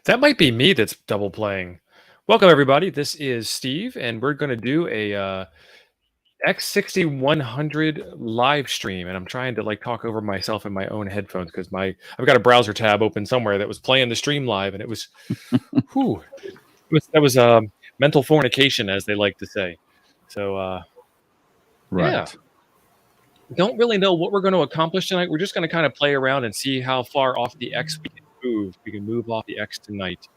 That might be me that's double playing. Welcome, everybody. This is Steve, and we're going to do a X6100 live stream. And I'm trying to talk over myself in my own headphones because I've got a browser tab open somewhere that was playing the stream live, and it was, whew, that was mental fornication, as they like to say. So, Right. yeah. Don't really know what we're going to accomplish tonight. We're just going to kind of play around and see how far off the X we can move. We can move off the X tonight.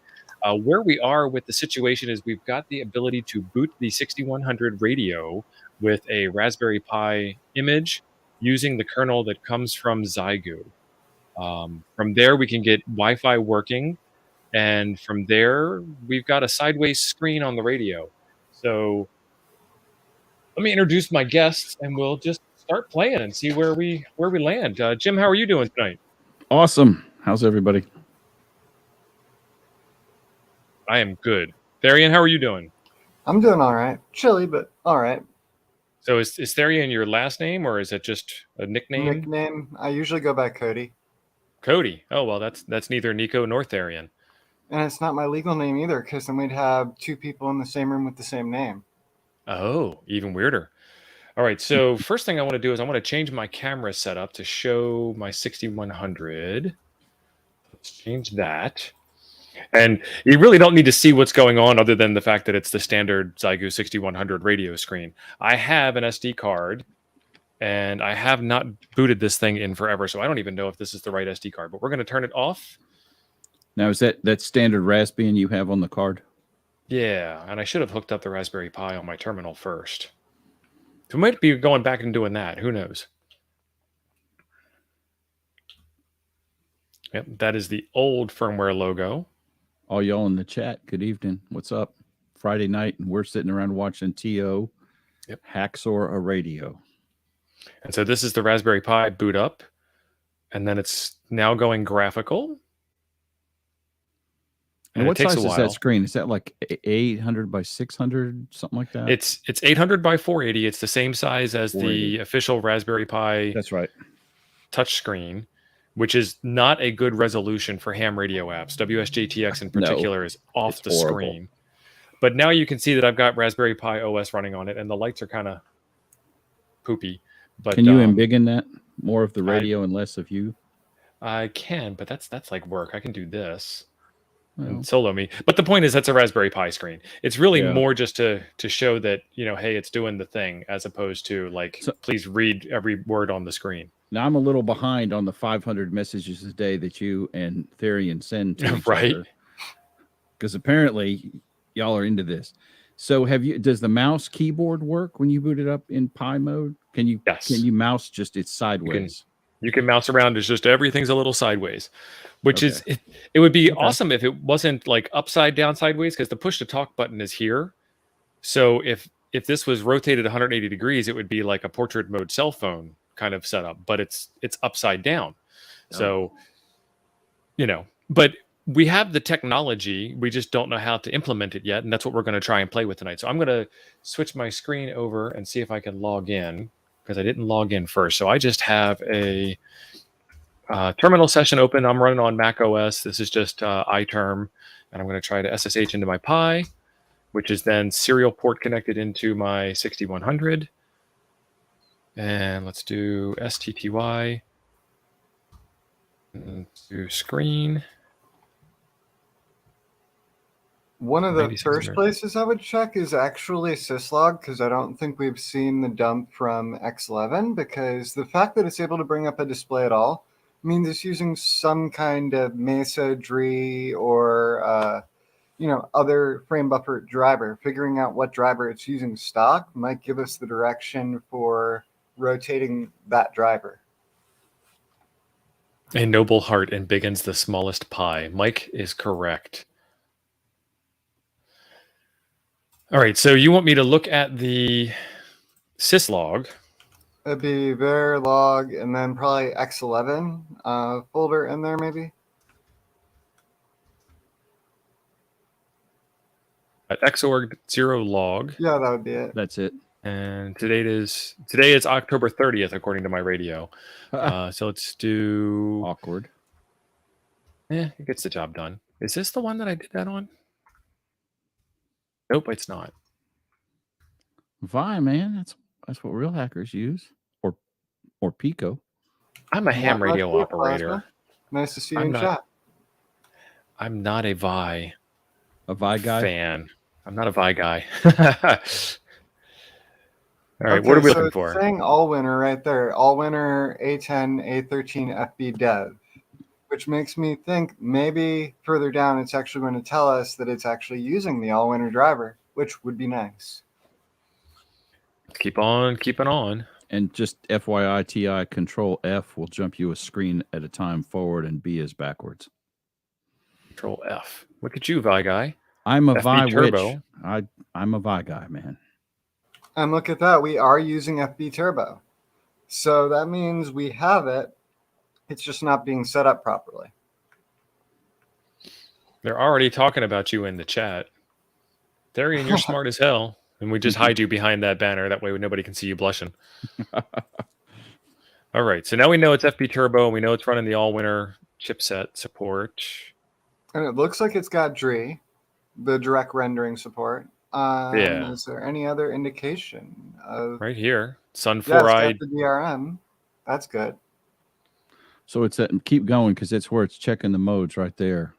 Where we are with the situation is we've got the ability to boot the 6100 radio with a Raspberry Pi image using the kernel that comes from Zygu. From there, we can get Wi-Fi working, and from there, we've got a sideways screen on the radio. So let me introduce my guests, and we'll just start playing and see where we land. Jim, how are you doing tonight? Awesome. How's everybody? I am good. Therian, how are you doing? I'm doing all right. Chilly, but all right. So is Therian your last name, or is it just a nickname? Nickname. I usually go by Cody. Cody. Oh, well, that's neither Nico nor Therian. And it's not my legal name either, because then we'd have two people in the same room with the same name. Oh, even weirder. All right, so first thing I want to do is I want to change my camera setup to show my 6100. Let's change that. And you really don't need to see what's going on other than the fact that it's the standard Zygu 6100 radio screen. I have an SD card, and I have not booted this thing in forever, so I don't even know if this is the right SD card, but we're going to turn it off. Now, is that standard Raspbian you have on the card? Yeah, and I should have hooked up the Raspberry Pi on my terminal first. So we might be going back and doing that. Who knows? Yep, that is the old firmware logo. All y'all in the chat, good evening. What's up? Friday night, and we're sitting around watching T.O. Yep. Hacksaw a radio. And so this is the Raspberry Pi boot up, and then it's now going graphical. And what size is that screen? Is that like 800 by 600, something like that? It's 800 by 480. It's the same size as the official Raspberry Pi. That's right. Touch screen, which is not a good resolution for ham radio apps. WSJTX in particular is off the screen. But now you can see that I've got Raspberry Pi OS running on it, and the lights are kind of poopy. But can you embiggen that? More of the radio and less of you? I can, but that's like work. I can do this. And solo me. But the point is that's a Raspberry Pi screen. It's really more just to show that, hey, it's doing the thing, as opposed to please read every word on the screen. Now I'm a little behind on the 500 messages a day that you and Therian send to each other. Because apparently y'all are into this. So does the mouse keyboard work when you boot it up in Pi mode? Can you mouse it's sideways? You can mouse around. It's just everything's a little sideways, which is it would be awesome if it wasn't like upside down sideways, because the push to talk button is here. So if this was rotated 180 degrees, it would be like a portrait mode cell phone kind of setup, but it's upside down. So, but we have the technology. We just don't know how to implement it yet. And that's what we're going to try and play with tonight. So I'm going to switch my screen over and see if I can log in, because I didn't log in first. So I just have a terminal session open. I'm running on Mac OS. This is just iTerm. And I'm going to try to SSH into my Pi, which is then serial port connected into my 6100. And let's do STTY. And do screen. One of the first places I would check is actually syslog, because I don't think we've seen the dump from X11, because the fact that it's able to bring up a display at all means it's using some kind of Mesa, DRI, or other frame buffer driver. Figuring out what driver it's using stock might give us the direction for rotating that driver. A noble heart embiggens the smallest pie. Mike is correct. All right, so you want me to look at the syslog? It'd be verilog and then probably X11 folder in there, maybe. At xorg 0 log. Yeah, that would be it. That's it. And today is October 30th, according to my radio. So let's do awkward. It gets the job done. Is this the one that I did that on? Nope, it's not. Vi, man, that's what real hackers use, or Pico. I'm a ham radio operator. Nice to see you in chat. I'm not a Vi. A Vi guy fan. I'm not a Vi guy. All right, what are we looking for? It's saying Allwinner right there. Allwinner A10 A13 FB Dev, which makes me think maybe further down it's actually going to tell us that it's actually using the Allwinner driver, which would be nice. Let's keep on keeping on. And just FYI, TI Control F will jump you a screen at a time forward, and B is backwards. Control F. Look at you, Vi guy. I'm a FB Vi Turbo. witch. I'm a Vi guy, man. And look at that. We are using FB Turbo. So that means we have it. It's just not being set up properly. They're already talking about you in the chat. Therian, you're smart as hell. And we just hide you behind that banner. That way nobody can see you blushing. All right. So now we know it's FB Turbo. And we know it's running the Allwinner chipset support. And it looks like it's got DRE, the direct rendering support. Yeah. Is there any other indication of right here? Sun 4i. Yeah, it's got the DRM. That's good. So it's keep going because it's where it's checking the modes right there.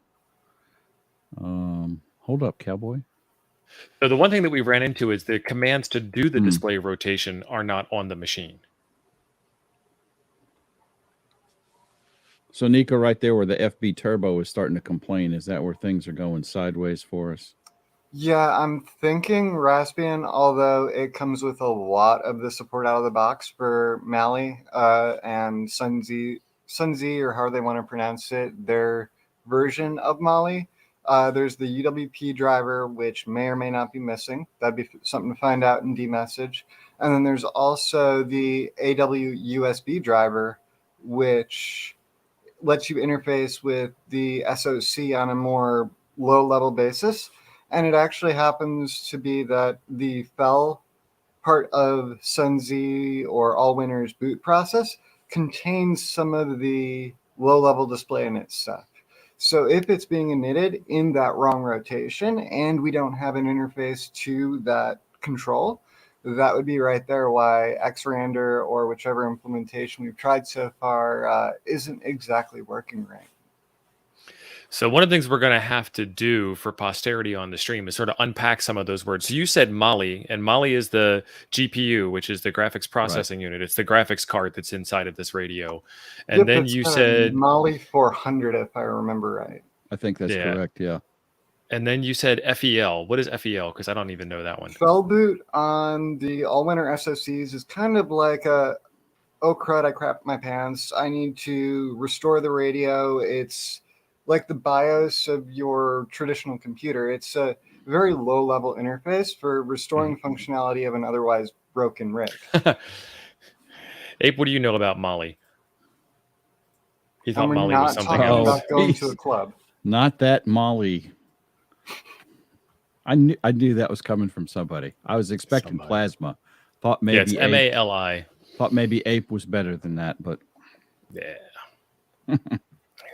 Hold up, cowboy. So the one thing that we ran into is the commands to do the display rotation are not on the machine. So Nico, right there where the FB Turbo is starting to complain, is that where things are going sideways for us? Yeah, I'm thinking Raspbian, although it comes with a lot of the support out of the box for Mali and Sunzi, or however they want to pronounce it, their version of Mali. There's the UWP driver, which may or may not be missing. That'd be something to find out in dmessage. And then there's also the AW USB driver, which lets you interface with the SoC on a more low-level basis. And it actually happens to be that the FEL part of Sunzi or Allwinner's boot process contains some of the low-level display in its stuff. So if it's being emitted in that wrong rotation and we don't have an interface to that control, that would be right there why XRander or whichever implementation we've tried so far isn't exactly working right. So one of the things we're going to have to do for posterity on the stream is sort of unpack some of those words. So you said Mali, and Mali is the GPU, which is the graphics processing unit. It's the graphics card that's inside of this radio. And then you said Mali 400, if I remember right. I think that's correct, yeah. And then you said FEL. What is FEL? Because I don't even know that one. FEL boot on the Allwinner SoCs is kind of like a, oh crud, I crapped my pants. I need to restore the radio. It's like the BIOS of your traditional computer. It's a very low-level interface for restoring functionality of an otherwise broken rig. Ape, what do you know about Mali? He thought Mali was something else. else. About going to a club. Not that Mali. I knew that was coming from somebody. I was expecting Plasma. Thought maybe it's MALI. Thought maybe Ape was better than that, but yeah.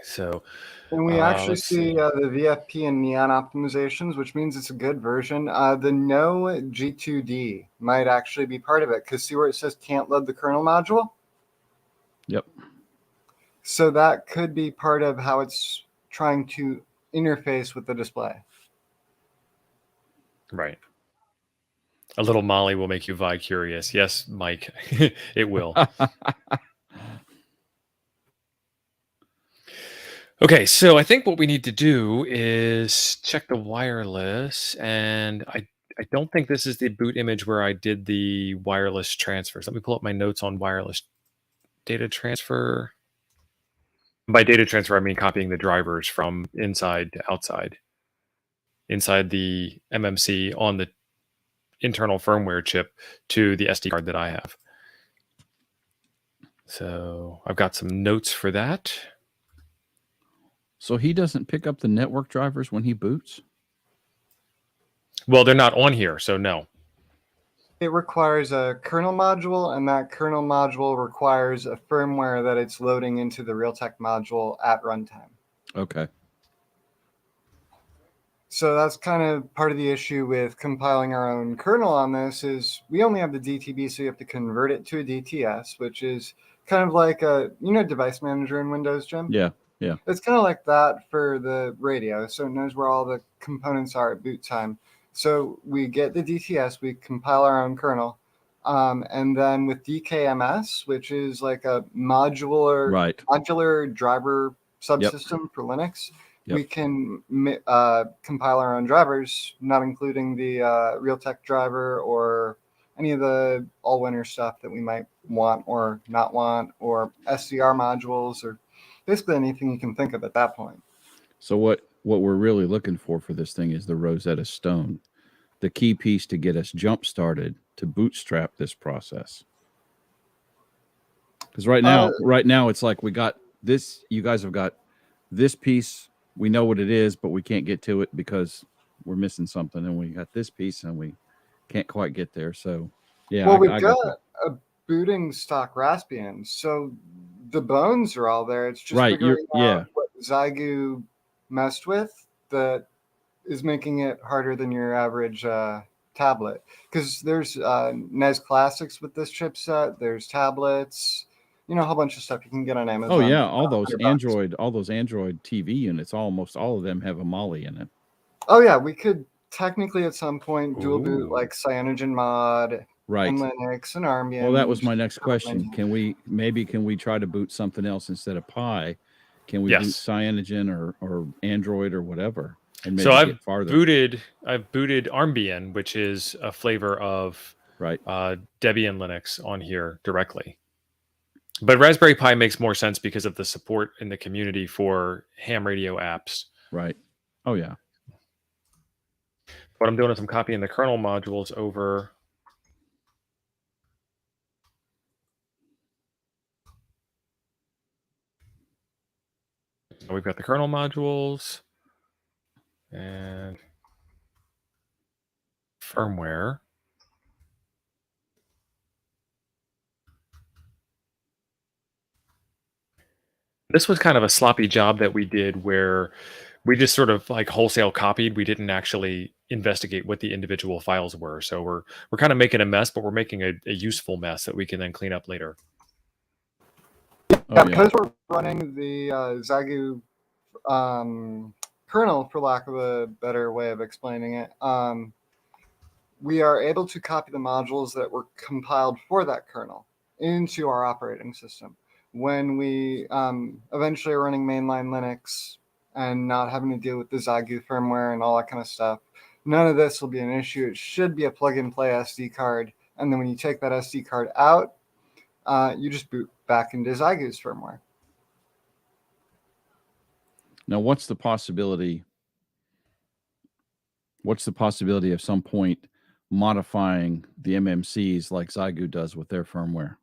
So. And we actually see the VFP and neon optimizations, which means it's a good version. The no G2D might actually be part of it, because see where it says can't load the kernel module? Yep. So that could be part of how it's trying to interface with the display. Right. A little Mali will make you Vi curious. Yes, Mike, it will. Okay, so I think what we need to do is check the wireless, and I don't think this is the boot image where I did the wireless transfers. Let me pull up my notes on wireless data transfer. By data transfer, I mean copying the drivers from inside to outside. Inside the MMC on the internal firmware chip to the SD card that I have. So I've got some notes for that. So he doesn't pick up the network drivers when he boots? Well, they're not on here, so no. It requires a kernel module, and that kernel module requires a firmware that it's loading into the Realtek module at runtime. Okay. So that's kind of part of the issue with compiling our own kernel on this is we only have the DTB, so you have to convert it to a DTS, which is kind of like a, device manager in Windows, Jim? Yeah, yeah. It's kind of like that for the radio, so it knows where all the components are at boot time. So we get the DTS, we compile our own kernel, and then with DKMS, which is like a modular driver subsystem for Linux, we can compile our own drivers, not including the Realtek driver or any of the all-winner stuff that we might want or not want, or SDR modules, or basically anything you can think of at that point. So what we're really looking for this thing is the Rosetta Stone, the key piece to get us jump started to bootstrap this process. Because right now it's like we got this. You guys have got this piece. We know what it is, but we can't get to it because we're missing something. And we got this piece, and we can't quite get there. So, yeah. Well, we've got a booting stock Raspbian, so the bones are all there. It's just figuring out what Zygu messed with that is making it harder than your average tablet. Because there's NES Classics with this chipset. There's tablets. A whole bunch of stuff you can get on Amazon. Oh yeah, all those Android TV units, almost all of them have a Mali in it. Oh yeah, we could technically at some point dual boot like CyanogenMod, and Linux and Armbian. Well, that was my next question. Can we try to boot something else instead of Pi? Can we boot Cyanogen or Android or whatever? And maybe so I've get farther? booted Armbian, which is a flavor of Debian Linux on here directly. But Raspberry Pi makes more sense because of the support in the community for ham radio apps. Right. Oh, yeah. What I'm doing is I'm copying the kernel modules over. So we've got the kernel modules and firmware. This was kind of a sloppy job that we did where we just sort of like wholesale copied. We didn't actually investigate what the individual files were. So we're kind of making a mess, but we're making a useful mess that we can then clean up later. Because we're running the Zygu kernel, for lack of a better way of explaining it, we are able to copy the modules that were compiled for that kernel into our operating system. When we eventually are running mainline Linux and not having to deal with the Zygu firmware and all that kind of stuff, none of this will be an issue. It should be a plug-and-play SD card, and then when you take that SD card out, you just boot back into Zygu's firmware. Now, what's the possibility of some point modifying the MMCs like Zygu does with their firmware?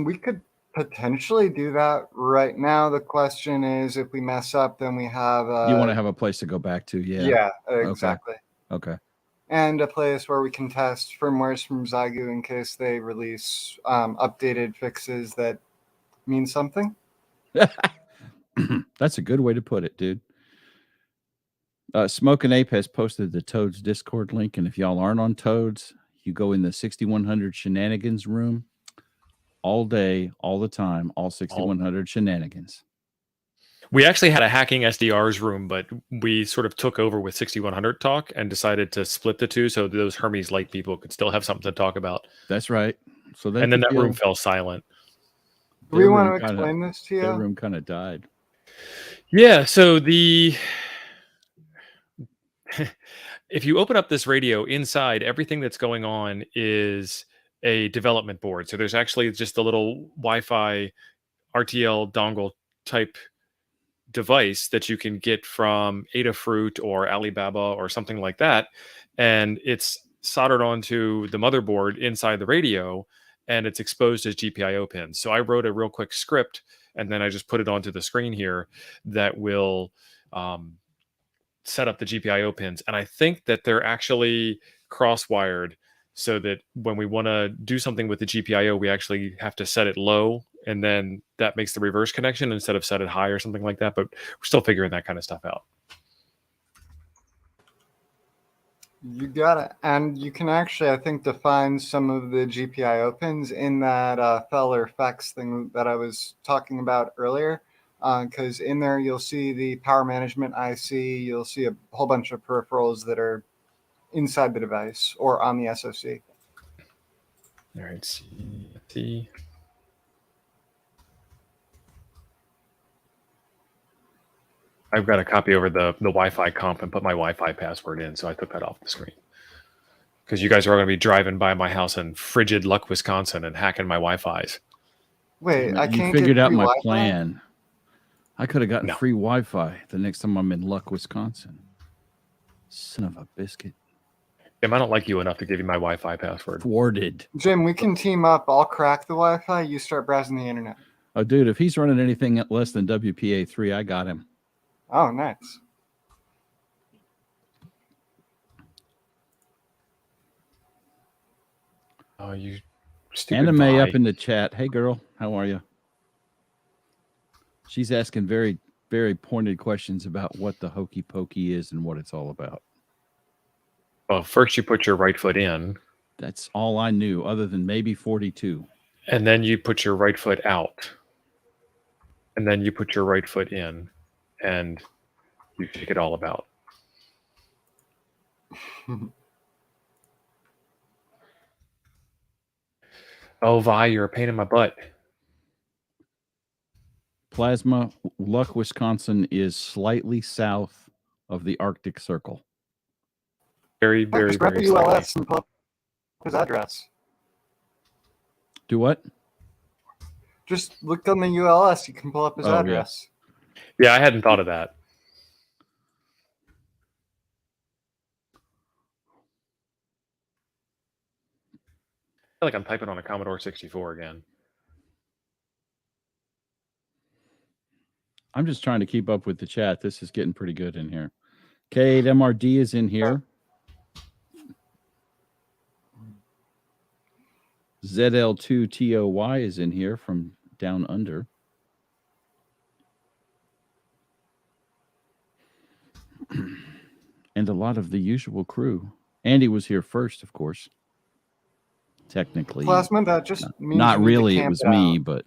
We could potentially do that right now. The question is, if we mess up, then we have you want to have a place to go back to. Yeah, exactly. Okay. And a place where we can test firmwares from Zygu in case they release updated fixes that mean something. That's a good way to put it, dude. Smoke and Ape has posted the Toads Discord link, and if y'all aren't on Toads, you go in the 6100 shenanigans room all day, all the time, all 6100 shenanigans. We actually had a hacking SDRs room, but we sort of took over with 6100 talk and decided to split the two so those Hermes Light people could still have something to talk about. That's right. So and then that room fell silent. Do we want to explain this to you? Their room kind of died. Yeah. So if you open up this radio, inside, everything that's going on is a development board. So there's actually just a little Wi-Fi RTL dongle type device that you can get from Adafruit or Alibaba or something like that. And it's soldered onto the motherboard inside the radio, and it's exposed as GPIO pins. So I wrote a real quick script, and then I just put it onto the screen here that will set up the GPIO pins. And I think that they're actually cross-wired so that when we want to do something with the GPIO, we actually have to set it low, and then that makes the reverse connection instead of set it high or something like that. But we're still figuring that kind of stuff out. You got it. And you can actually, I think, define some of the GPIO pins in that Feller effects thing that I was talking about earlier. Because in there, you'll see the power management IC. You'll see a whole bunch of peripherals that are inside the device or on the SoC. All right, see. I've got a copy over the Wi-Fi comp and put my Wi-Fi password in, so I took that off the screen. Because you guys are going to be driving by my house in frigid Luck, Wisconsin, and hacking my Wi-Fi's. Wait, I can't figured get out my Wi-Fi? plan. I could have gotten free Wi-Fi the next time I'm in Luck, Wisconsin. Son of a biscuit. Jim, I don't like you enough to give you my Wi-Fi password. Thwarted. Jim, we can team up. I'll crack the Wi-Fi. You start browsing the internet. Oh, dude, if he's running anything less than WPA3, I got him. Oh, nice. Oh, you stupid Anime Vi. up in the chat. Hey, girl, how are you? She's asking very, very pointed questions about what the hokey pokey is and what it's all about. Well, first you put your right foot in. That's all I knew, other than maybe 42. And then you put your right foot out. And then you put your right foot in. And you figure it all about. Oh, Vi, you're a pain in my butt. Plasma, Luck, Wisconsin is slightly south of the Arctic Circle. Very, very, Just grab very the slightly. ULS and pull up his address. Do what? Just look on the ULS. You can pull up his address. Yeah, I hadn't thought of that. I feel like I'm typing on a Commodore 64 again. I'm just trying to keep up with the chat. This is getting pretty good in here. Kate MRD is in here. ZL2TOY is in here from down under. And a lot of the usual crew. Andy was here first, of course. Technically. Plasma, that just means not really, it was me, but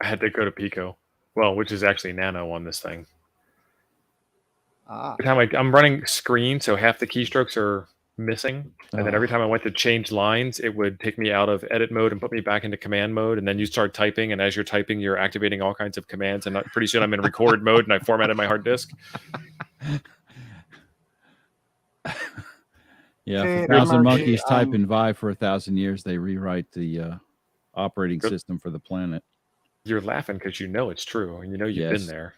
I had to go to Pico. Well, which is actually Nano on this thing. Every time I'm running screen, so half the keystrokes are missing. And then every time I went to change lines, it would take me out of edit mode and put me back into command mode. And then you start typing. And as you're typing, you're activating all kinds of commands. And pretty soon I'm in record mode and I formatted my hard disk. Yeah, if 1,000 monkeys type in Vi for 1,000 years, they rewrite the operating system for the planet. You're laughing because you know it's true. And you know you've been there.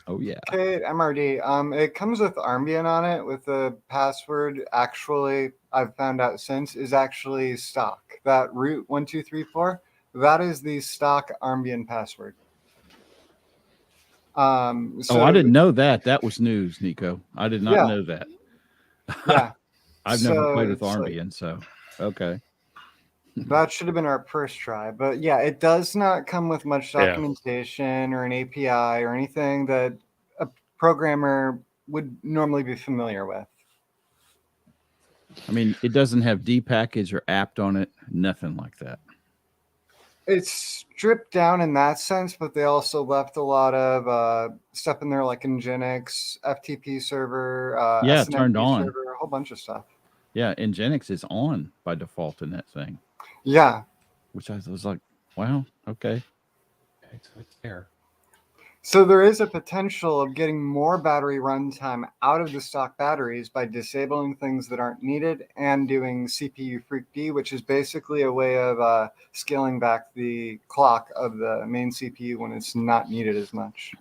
Oh, yeah. Okay, MRD. It comes with Armbian on it with the password. Actually, I've found out since is actually stock. That root 1234, that is the stock Armbian password. So I didn't know that. That was news, Nico. I did not know that. Yeah. I've never played with Armbian, so okay. That should have been our first try. But yeah, it does not come with much documentation or an API or anything that a programmer would normally be familiar with. I mean, it doesn't have dpackage or apt on it, nothing like that. It's stripped down in that sense, but they also left a lot of stuff in there like Nginx, FTP server, SNMP turned on. server, a whole bunch of stuff. Yeah, Nginx is on by default in that thing. Yeah. Which I was like, wow, okay. So it's there. So there is a potential of getting more battery runtime out of the stock batteries by disabling things that aren't needed and doing CPU freak D, which is basically a way of scaling back the clock of the main CPU when it's not needed as much.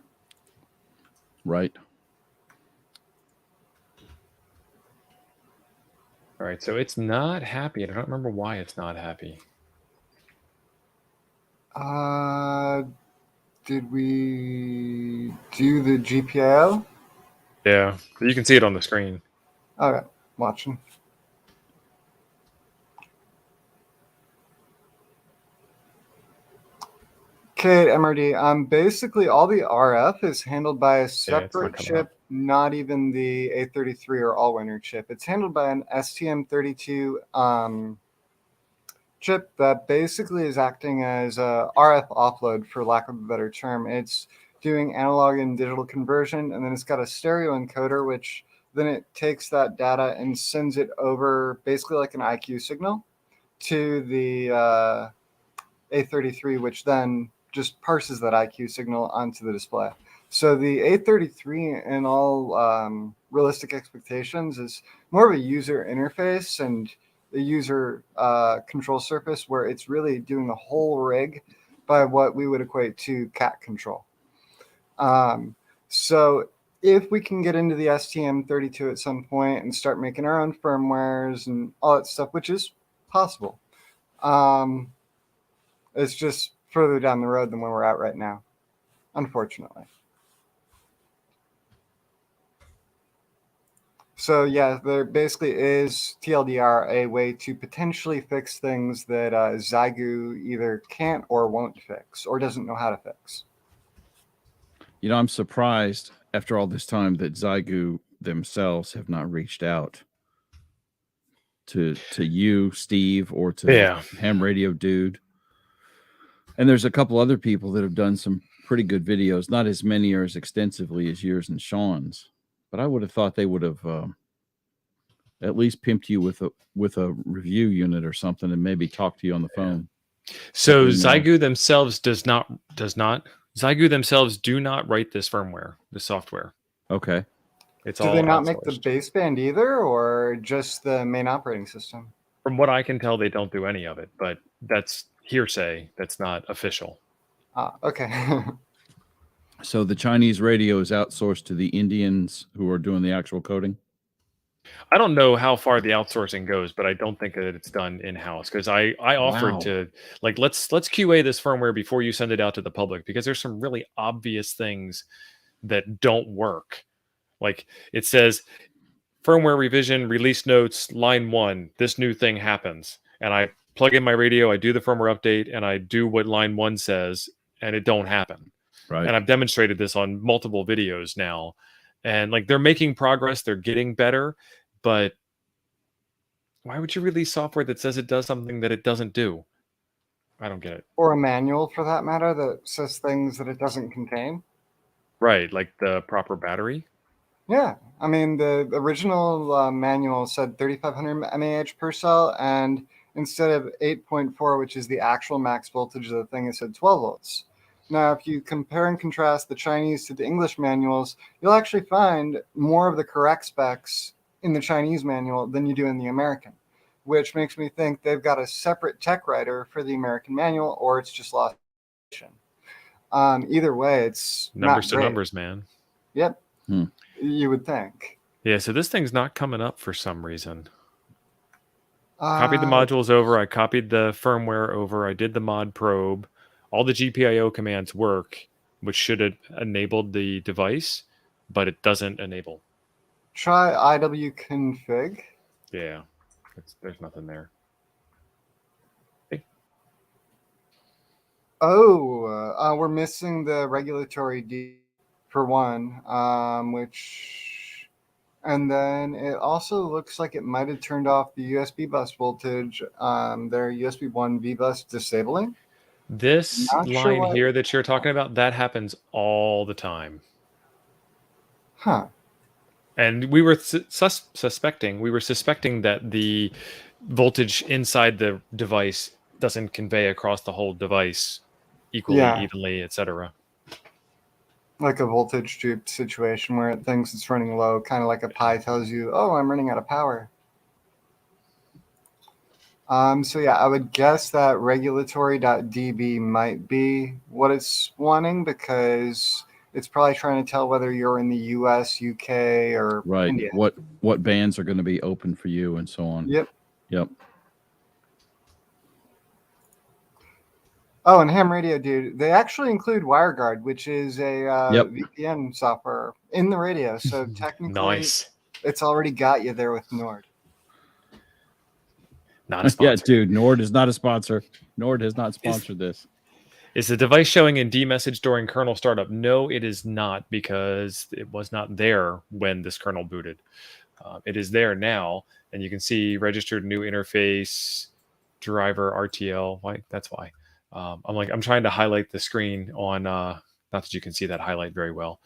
Right. All right, so it's not happy. I don't remember why it's not happy. Did we do the GPIO? Yeah, you can see it on the screen. Okay, watching. Okay, MRD. Basically, all the RF is handled by a separate chip not even the A33 or Allwinner chip. It's handled by an STM32 chip that basically is acting as a RF offload, for lack of a better term. It's doing analog and digital conversion, and then it's got a stereo encoder, which then it takes that data and sends it over basically like an IQ signal to the A33, which then just parses that IQ signal onto the display. So the A33, in all realistic expectations, is more of a user interface and a user control surface where it's really doing the whole rig by what we would equate to cat control. So if we can get into the STM32 at some point and start making our own firmwares and all that stuff, which is possible, it's just further down the road than where we're at right now, unfortunately. So yeah, there basically is, TLDR, a way to potentially fix things that Xiegu either can't or won't fix, or doesn't know how to fix. You know, I'm surprised after all this time that Xiegu themselves have not reached out to you, Steve, or to Ham Radio Dude. And there's a couple other people that have done some pretty good videos, not as many or as extensively as yours and Sean's, but I would have thought they would have at least pimped you with a review unit or something and maybe talk to you on the phone. So Xiegu themselves Xiegu themselves do not write this firmware, the software. Okay. It's do all they not outsourced. make the baseband either, or just the main operating system? From what I can tell, they don't do any of it, but that's hearsay. That's not official. Okay. So the Chinese radio is outsourced to the Indians who are doing the actual coding? I don't know how far the outsourcing goes, but I don't think that it's done in-house, because I offered to, like, let's QA this firmware before you send it out to the public, because there's some really obvious things that don't work. Like, it says firmware revision, release notes, line 1, this new thing happens. And I plug in my radio, I do the firmware update, and I do what line 1 says, and it don't happen. Right. And I've demonstrated this on multiple videos now. And like, they're making progress, they're getting better, but why would you release software that says it does something that it doesn't do? I don't get it. Or a manual, for that matter, that says things that it doesn't contain. Right, like the proper battery. Yeah, I mean, the original manual said 3,500 mAh per cell, and instead of 8.4, which is the actual max voltage of the thing, it said 12 volts. Now, if you compare and contrast the Chinese to the English manuals, you'll actually find more of the correct specs in the Chinese manual than you do in the American, which makes me think they've got a separate tech writer for the American manual, or it's just lost. Either way, it's numbers to numbers, man. Yep. You would think. Yeah, so this thing's not coming up for some reason. Copied the modules over. I copied the firmware over. I did the mod probe. All the GPIO commands work, which should have enabled the device, but it doesn't enable. Try IWconfig. Yeah, there's nothing there. Hey. Oh, we're missing the regulatory D for one, and then it also looks like it might have turned off the USB bus voltage, their USB 1 V bus disabling. This line here that you're talking about, that happens all the time. Huh. And we were suspecting that the voltage inside the device doesn't convey across the whole device equally, evenly, etc. Like a voltage tube situation where it thinks it's running low, kind of like a Pi tells you, oh, I'm running out of power. So yeah, I would guess that regulatory.db might be what it's wanting, because it's probably trying to tell whether you're in the US, UK, or India. What bands are going to be open for you and so on. Yep. Oh, and Ham Radio Dude, they actually include WireGuard, which is a VPN software in the radio. So technically, it's already got you there with Nord. Not a sponsor. Yeah, dude, Nord is not a sponsor. Nord has not sponsored this. Is the device showing in D message during kernel startup? No, it is not, because it was not there when this kernel booted. It is there now, and you can see registered new interface, driver RTL. Why? That's why. I'm trying to highlight the screen on. Not that you can see that highlight very well,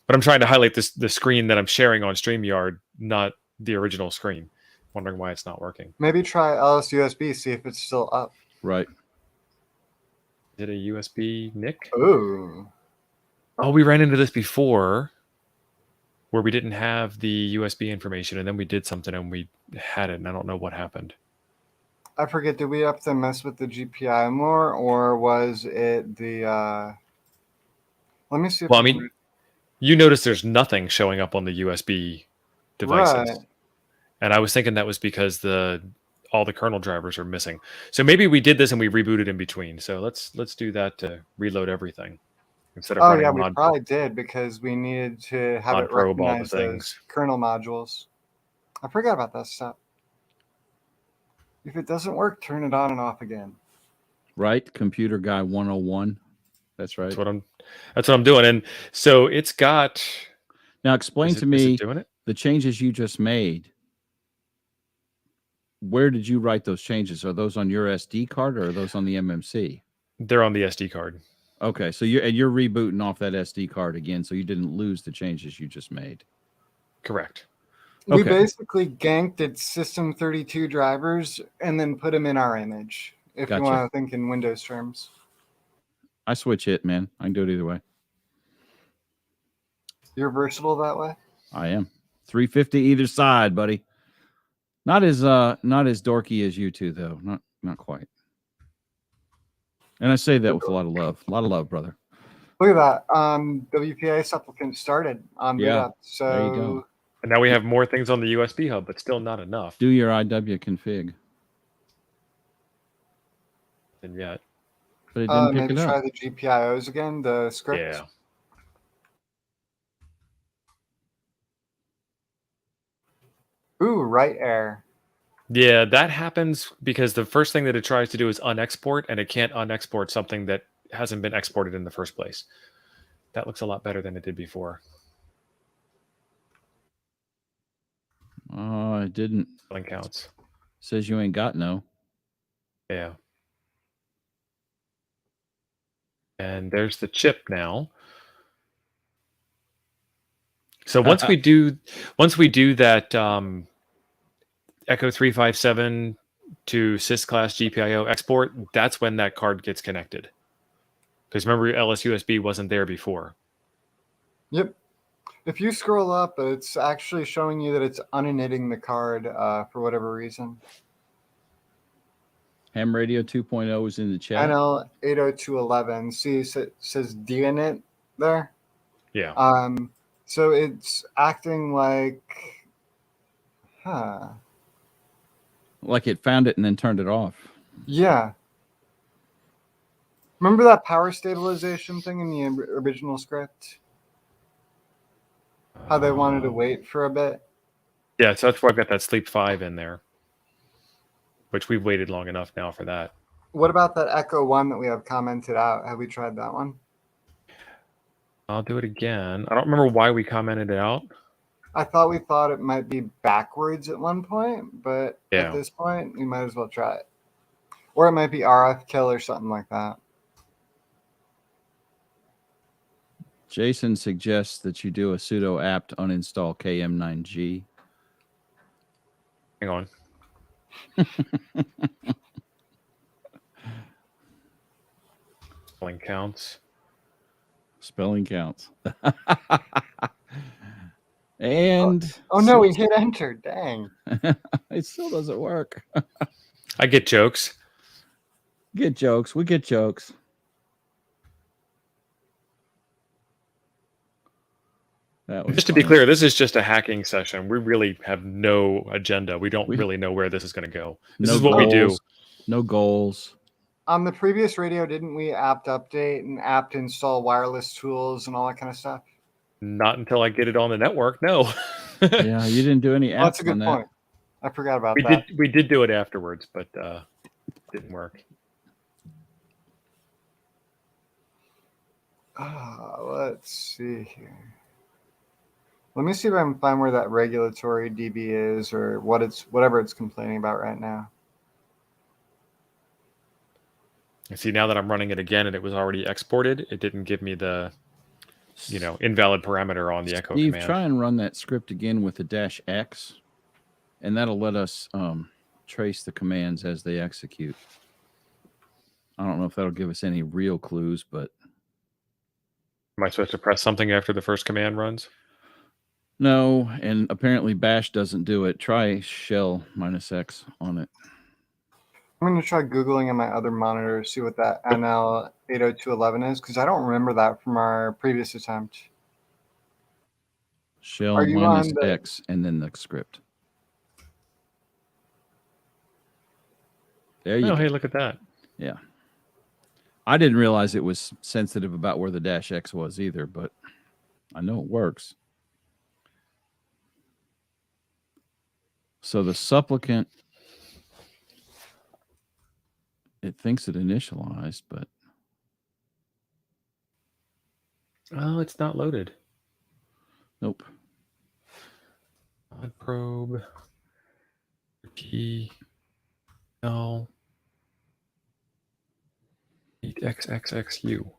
but I'm trying to highlight the screen that I'm sharing on StreamYard, not the original screen. Wondering why it's not working. Maybe try LS USB, see if it's still up. Right. Is it a USB NIC? Ooh. Oh, we ran into this before, where we didn't have the USB information, and then we did something and we had it, and I don't know what happened. I forget, did we have to mess with the GPI more, or was it the... Let me see if Well, I mean, you notice there's nothing showing up on the USB devices. Right. And I was thinking that was because all the kernel drivers are missing. So maybe we did this and we rebooted in between. So let's do that to reload everything instead of running yeah, we probably did, because we needed to have it probe all the recognize things. those kernel modules. I forgot about that step. If it doesn't work, turn it on and off again. Right. Computer Guy 101. That's right. That's what I'm doing. And so it's got. Now explain to me doing it? The changes you just made. Where did you write those changes? Are those on your SD card or are those on the MMC? They're on the SD card. Okay, so you're rebooting off that SD card again, so you didn't lose the changes you just made. Correct. We Okay. basically ganked its System32 drivers and then put them in our image, if Gotcha. you want to think in Windows terms. I switch it, man. I can do it either way. You're versatile that way? I am. 350 either side, buddy. Not as dorky as you two, though. Not quite. And I say that with a lot of love. A lot of love, brother. Look at that. WPA supplicant started on boot Yeah, up. So there you go. And now we have more things on the USB hub, but still not enough. Do your IW config. And yet. But it didn't pick maybe it up. try the GPIOs again, the script. Yeah. Ooh, right air. Yeah, that happens because the first thing that it tries to do is unexport, and it can't unexport something that hasn't been exported in the first place. That looks a lot better than it did before. Oh, it didn't. Spelling counts. Says you ain't got no. Yeah. And there's the chip now. So once we do that Echo 357 to sysclass GPIO export, that's when that card gets connected. Because remember, LSUSB wasn't there before. Yep. If you scroll up, it's actually showing you that it's uninitting the card for whatever reason. Ham Radio 2.0 is in the chat. NL 80211. See, it says DINIT there. Yeah. So it's acting like, Like it found it and then turned it off. Yeah. Remember that power stabilization thing in the original script? How they wanted to wait for a bit? Yeah, so that's why I've got that Sleep 5 in there, which we've waited long enough now for that. What about that Echo 1 that we have commented out? Have we tried that one? I'll do it again. I don't remember why we commented it out. I thought we thought it might be backwards at one point, but Yeah. at this point, we might as well try it. Or it might be RF kill or something like that. Jason suggests that you do a sudo apt uninstall KM9G. Hang on. Spelling counts. Spelling counts. And oh no, we hit enter. Dang. It still doesn't work. I get jokes. Get jokes. We get jokes. Just to be clear, this is just a hacking session. We really have no agenda. We don't really know where this is going to go. This is what we do. No goals. On the previous radio, didn't we apt update and apt install wireless tools and all that kind of stuff? Not until I get it on the network. No. Yeah, you didn't do any apps. That's a good on that. point. I forgot about that. We did do it afterwards, but didn't work. Let's see here. Let me see if I can find where that regulatory DB is or whatever it's complaining about right now. See, now that I'm running it again and it was already exported, it didn't give me the, invalid parameter on the echo Steve, command. try and run that script again with the -X, and that'll let us trace the commands as they execute. I don't know if that'll give us any real clues, but... Am I supposed to press something after the first command runs? No, and apparently bash doesn't do it. Try shell -X on it. I'm going to try Googling on my other monitor to see what that NL80211 is, because I don't remember that from our previous attempt. Shell -X and then the script. There you go. Hey, look at that. Yeah. I didn't realize it was sensitive about where the -X was either, but I know it works. So the supplicant, it thinks it initialized, but... Oh, it's not loaded. Nope. Mod probe. P. L. XXXU.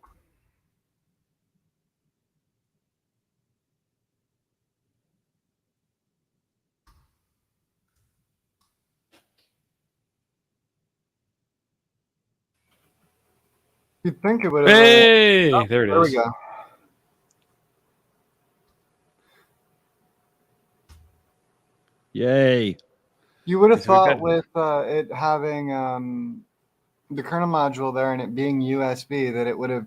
You'd think it would have. Hey, there it is. There we go. Yay. You would have thought with it having the kernel module there and it being USB that it would have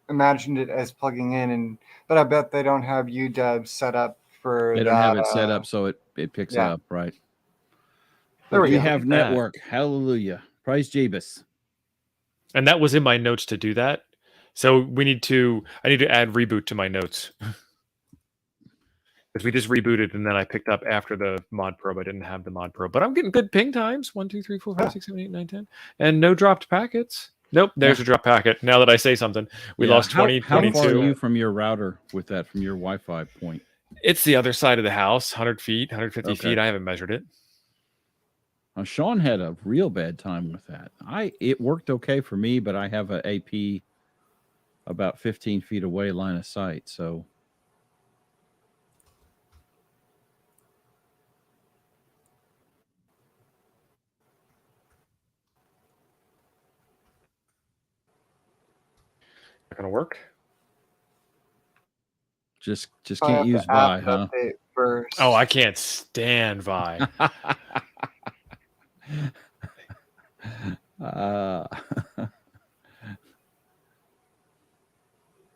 imagined it as plugging in, but I bet they don't have UW set up for that. They don't have it set up so it picks up, right? There we go. have network. Hallelujah. Praise Jeebus. And that was in my notes to do that. So I need to add reboot to my notes. Because we just rebooted and then I picked up after the mod probe. I didn't have the mod probe, but I'm getting good ping times. 1, 2, 3, 4, 5, 6, 7, 8, 9, 10. And no dropped packets. Nope, there's a drop packet. Now that I say something, we lost 20, how 22. How far are you from your router with that, from your Wi-Fi point? It's the other side of the house, 100 feet, 150 feet. I haven't measured it. Sean had a real bad time with that. It worked okay for me, but I have an AP about 15 feet away, line of sight. So Not gonna work. Just can't use Vi, huh? First. Oh, I can't stand Vi.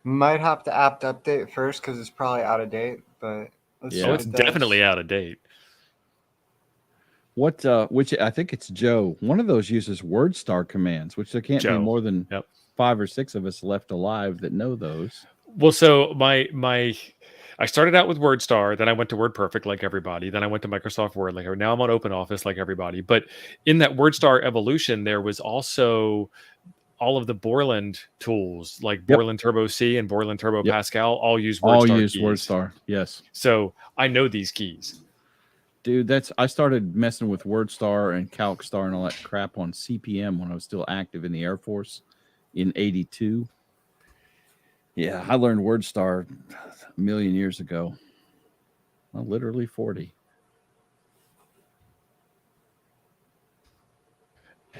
Might have to apt update first because it's probably out of date, but let's see. It's definitely out of date. Which I think it's Joe. One of those uses WordStar commands, which there can't be more than 5 or 6 of us left alive that know those. Well, so I started out with WordStar, then I went to WordPerfect like everybody, then I went to Microsoft Word like everybody. Now I'm on OpenOffice like everybody. But in that WordStar evolution, there was also all of the Borland tools like Borland Turbo C and Borland Turbo Pascal all use WordStar. All use WordStar, yes. So I know these keys. Dude, I started messing with WordStar and CalcStar and all that crap on CPM when I was still active in the Air Force in '82. Yeah, I learned WordStar a million years ago. Well, literally 40.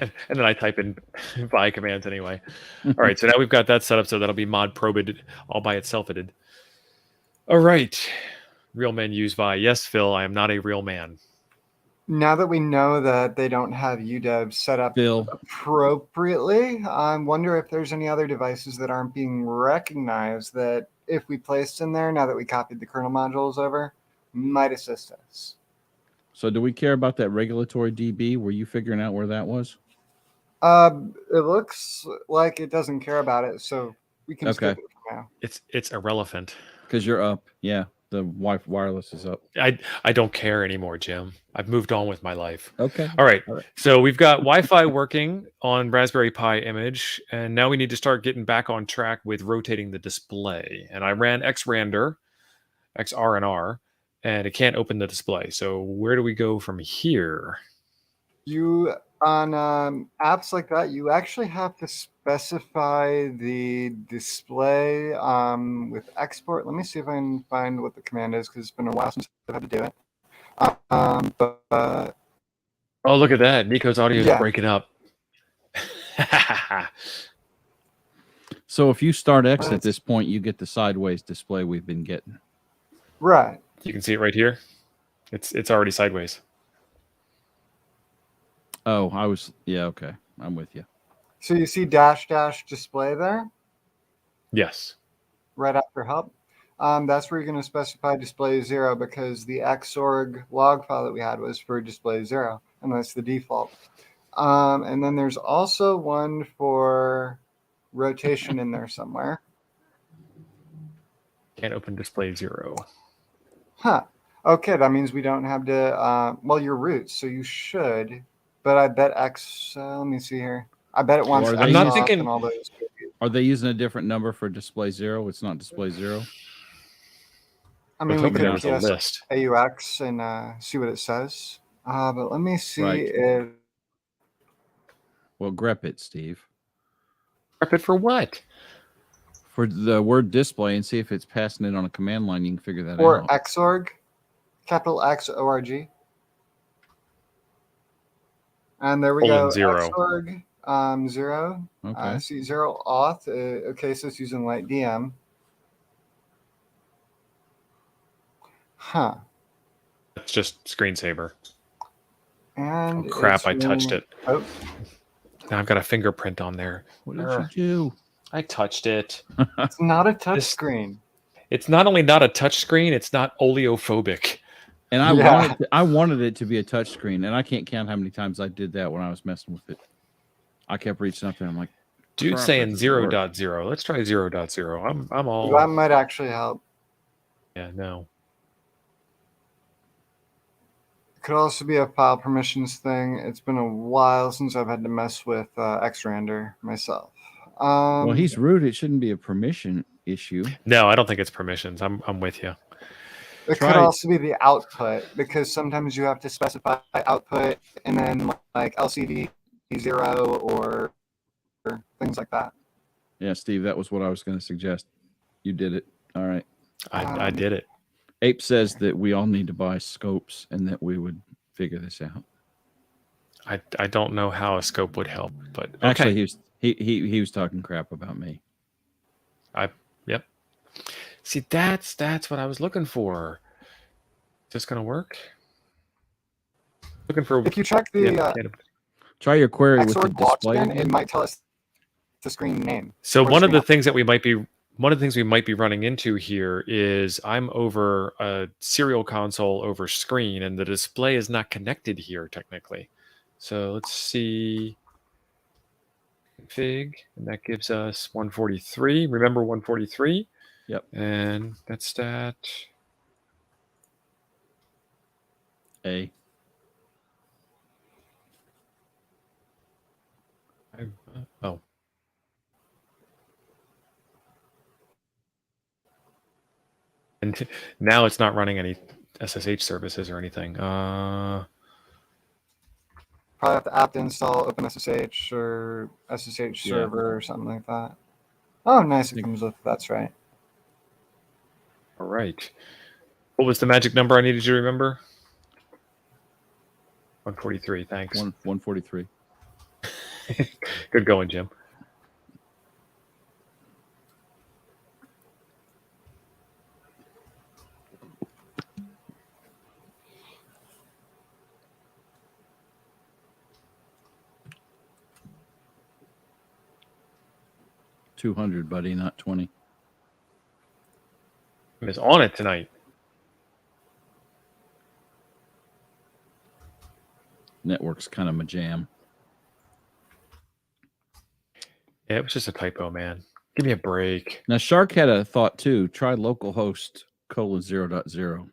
And then I type in Vi commands anyway. All right, so now we've got that set up, so that'll be mod probed all by itself. All right. Real men use Vi. Yes, Phil, I am not a real man. Now that we know that they don't have UW set up appropriately, I wonder if there's any other devices that aren't being recognized that if we placed in there, now that we copied the kernel modules over, might assist us. So do we care about that regulatory DB? Were you figuring out where that was? It looks like it doesn't care about it, so we can skip it for now. It's irrelevant. Because you're up. Yeah. the wireless is up. I don't care anymore, Jim. I've moved on with my life. Okay. All right. So we've got Wi-Fi working on Raspberry Pi image, and now we need to start getting back on track with rotating the display. And I ran XRandr, XRNR, and it can't open the display. So where do we go from here? You on apps like that, you actually have to specify the display with export. Let me see if I can find what the command is, because it's been a while since I've had to do it. Oh, look at that. Nico's audio is breaking up. So if you start X at this point, you get the sideways display we've been getting. Right. You can see it right here. It's already sideways. Oh, okay. I'm with you. So you see dash display there? Yes. Right after help. That's where you're going to specify display 0, because the xorg log file that we had was for display 0, and that's the default. And then there's also one for rotation in there somewhere. Can't open display 0. Huh. Okay, that means we don't have to, well, your root, so you should, but I bet X, let me see here. I bet it wants I'm not thinking all those. Are they using a different number for display 0? It's not display 0. I mean, we could a list. AUX and see what it says. But let me see if. Well, grep it, Steve. Grep it for what? For the word display, and see if it's passing it on a command line. You can figure that out. Or xorg, capital XORG. And there we go. 0. xorg 0. Okay. See 0 auth. Okay, so it's using light DM. Huh. It's just screensaver. And oh, crap, I touched it. Oh. Now I've got a fingerprint on there. What did you do? I touched it. It's not a touch screen. It's not only not a touch screen, it's not oleophobic. And I wanted it to be a touch screen, and I can't count how many times I did that when I was messing with it. I kept reaching up there. I'm like, dude, saying 0.0. Let's try 0.0. I'm all. That might actually help. Yeah, no. Could also be a file permissions thing. It's been a while since I've had to mess with XRandr myself. Well, he's root. It shouldn't be a permission issue. No, I don't think it's permissions. I'm with you. It could also be the output, because sometimes you have to specify output and then like LCD 0 or things like that. Yeah, Steve, that was what I was going to suggest. You did it. All right. I did it. Ape says that we all need to buy scopes and that we would figure this out. I don't know how a scope would help, but okay. Actually, he was talking crap about me. Yep. See, that's what I was looking for. Is this gonna work? Looking for. If you check the try your query with the display, it might tell us the screen name. So one of the things we might be running into here is I'm over a serial console over screen, and the display is not connected here technically. So let's see. Config, and that gives us 143. Remember 143? Yep. And that's stat A. Oh. And now it's not running any SSH services or anything. Probably have to apt install OpenSSH or SSH server or something like that. Oh, nice. It comes with, that's right. All right. What was the magic number I needed you to remember? 143. Thanks. 143. Good going, Jim. $200, buddy, not 20. It's on it tonight. Network's kind of a jam. Yeah, it was just a typo, man. Give me a break. Now, Shark had a thought too. Try localhost F:0.0.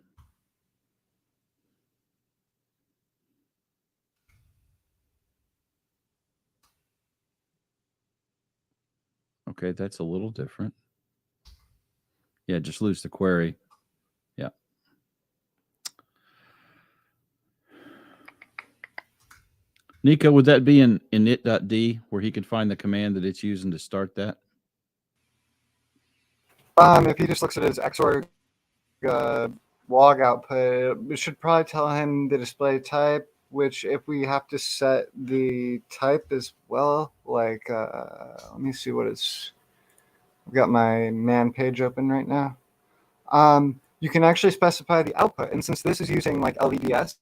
Okay, that's a little different. Yeah, just lose the query. Yeah. Nico, would that be in init.d where he could find the command that it's using to start that? If he just looks at his Xorg log output, it should probably tell him the display type, which if we have to set the type as well, like, let me see what it's, I've got my man page open right now. You can actually specify the output. And since this is using like LVDS,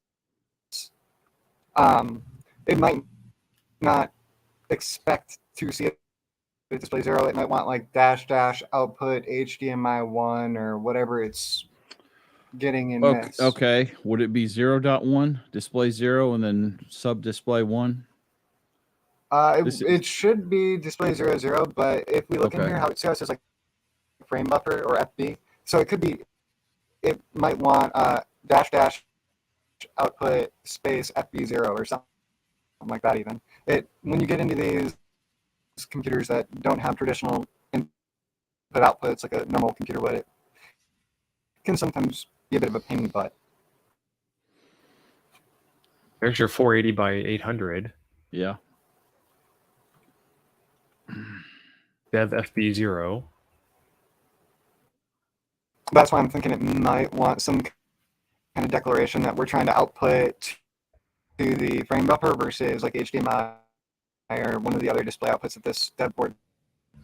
it might not expect to see it display 0. It might want like -- output HDMI 1 or whatever it's getting in this. Okay. Would it be 0.1, display 0, and then sub display 1? It should be display 00, but if we look in here, how it says like frame buffer or FB, so it could be, it might want -- output space FB0 or something like that. Even when you get into these computers that don't have traditional input outputs like a normal computer would, it can sometimes be a bit of a pain in the butt. There's your 480 by 800. Yeah. Dev FB0. That's why I'm thinking it might want some kind of declaration that we're trying to output to the frame buffer versus like HDMI or one of the other display outputs that this dev board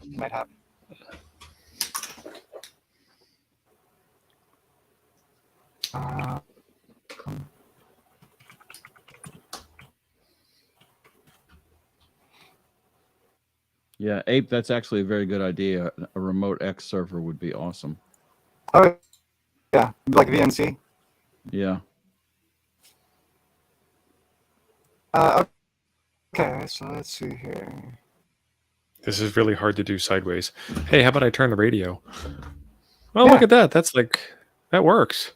might have. Yeah, Ape, that's actually a very good idea. A remote X server would be awesome. Oh, yeah, like VNC. Yeah. Okay, so let's see here. This is really hard to do sideways. Hey, how about I turn the radio? Oh, yeah. Look at that. That's like, that works.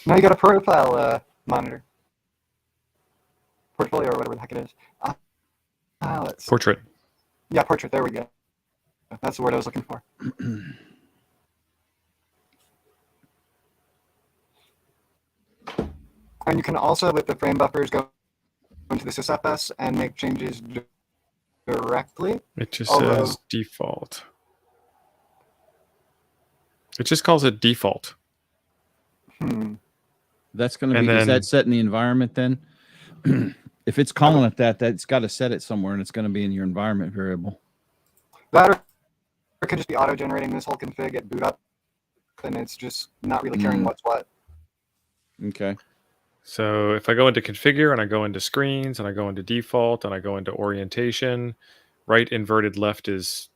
Now you got a profile monitor. Portfolio or whatever the heck it is. Let's portrait. Yeah, portrait. There we go. That's the word I was looking for. And you can also, with the frame buffers, go into the sysfs and make changes directly. It just says default. It just calls it default. That's going to be, is that set in the environment then? If it's calling it that, that's got to set it somewhere, and it's going to be in your environment variable. That or it could just be auto-generating this whole config at boot up, and it's just not really caring what's what. Okay. So if I go into configure and I go into screens and I go into default and I go into orientation, right inverted left is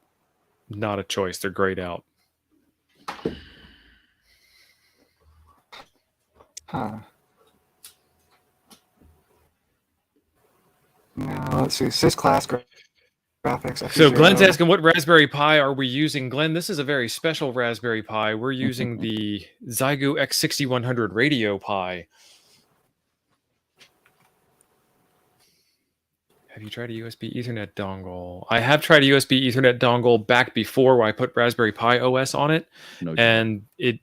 not a choice. They're grayed out. Huh. Now let's see, sysclass graphics. So Glenn's asking, what Raspberry Pi are we using? Glenn, this is a very special Raspberry Pi. We're using the Zygo X6100 Radio Pi. Have you tried a USB Ethernet dongle? I have tried a USB Ethernet dongle back before where I put Raspberry Pi OS on it, and it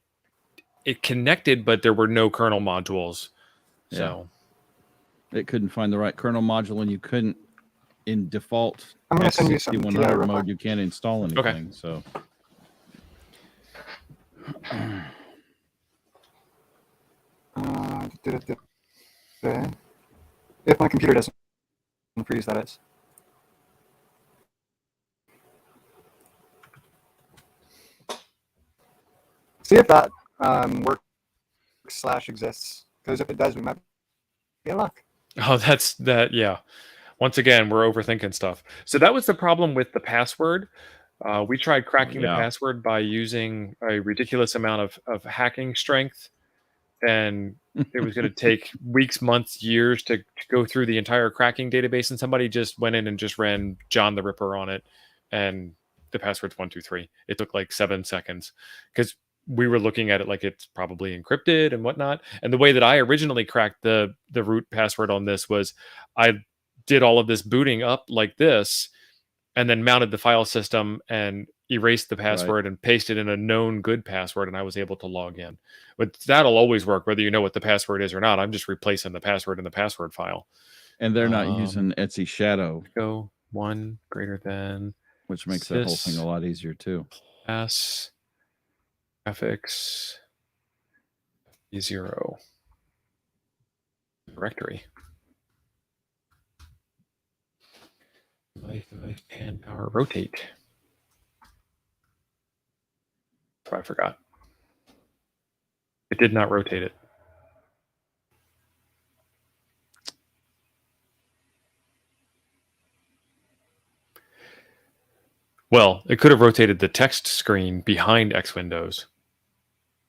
connected, but there were no kernel modules. Yeah. So it couldn't find the right kernel module, and you couldn't, in default X6100 mode, you can't install anything. Okay. So if my computer doesn't freeze, that is. See if that works/exists, because if it does, we might be in luck. Oh, that's that. Yeah. Once again, we're overthinking stuff. So that was the problem with the password. We tried cracking the password by using a ridiculous amount of hacking strength, and it was going to take weeks, months, years to go through the entire cracking database. And somebody just went in and just ran John the Ripper on it, and the password's 123. It took like 7 seconds because we were looking at it like it's probably encrypted and whatnot. And the way that I originally cracked the root password on this was I did all of this booting up like this, and then mounted the file system and erased the password and pasted in a known good password, and I was able to log in. But that'll always work whether you know what the password is or not. I'm just replacing the password in the password file. And they're not using Etsy Shadow. Go 1 greater than, which makes that whole thing a lot easier too. S graphics 0 directory. Device and power rotate. So I forgot. It did not rotate it. Well, it could have rotated the text screen behind X Windows,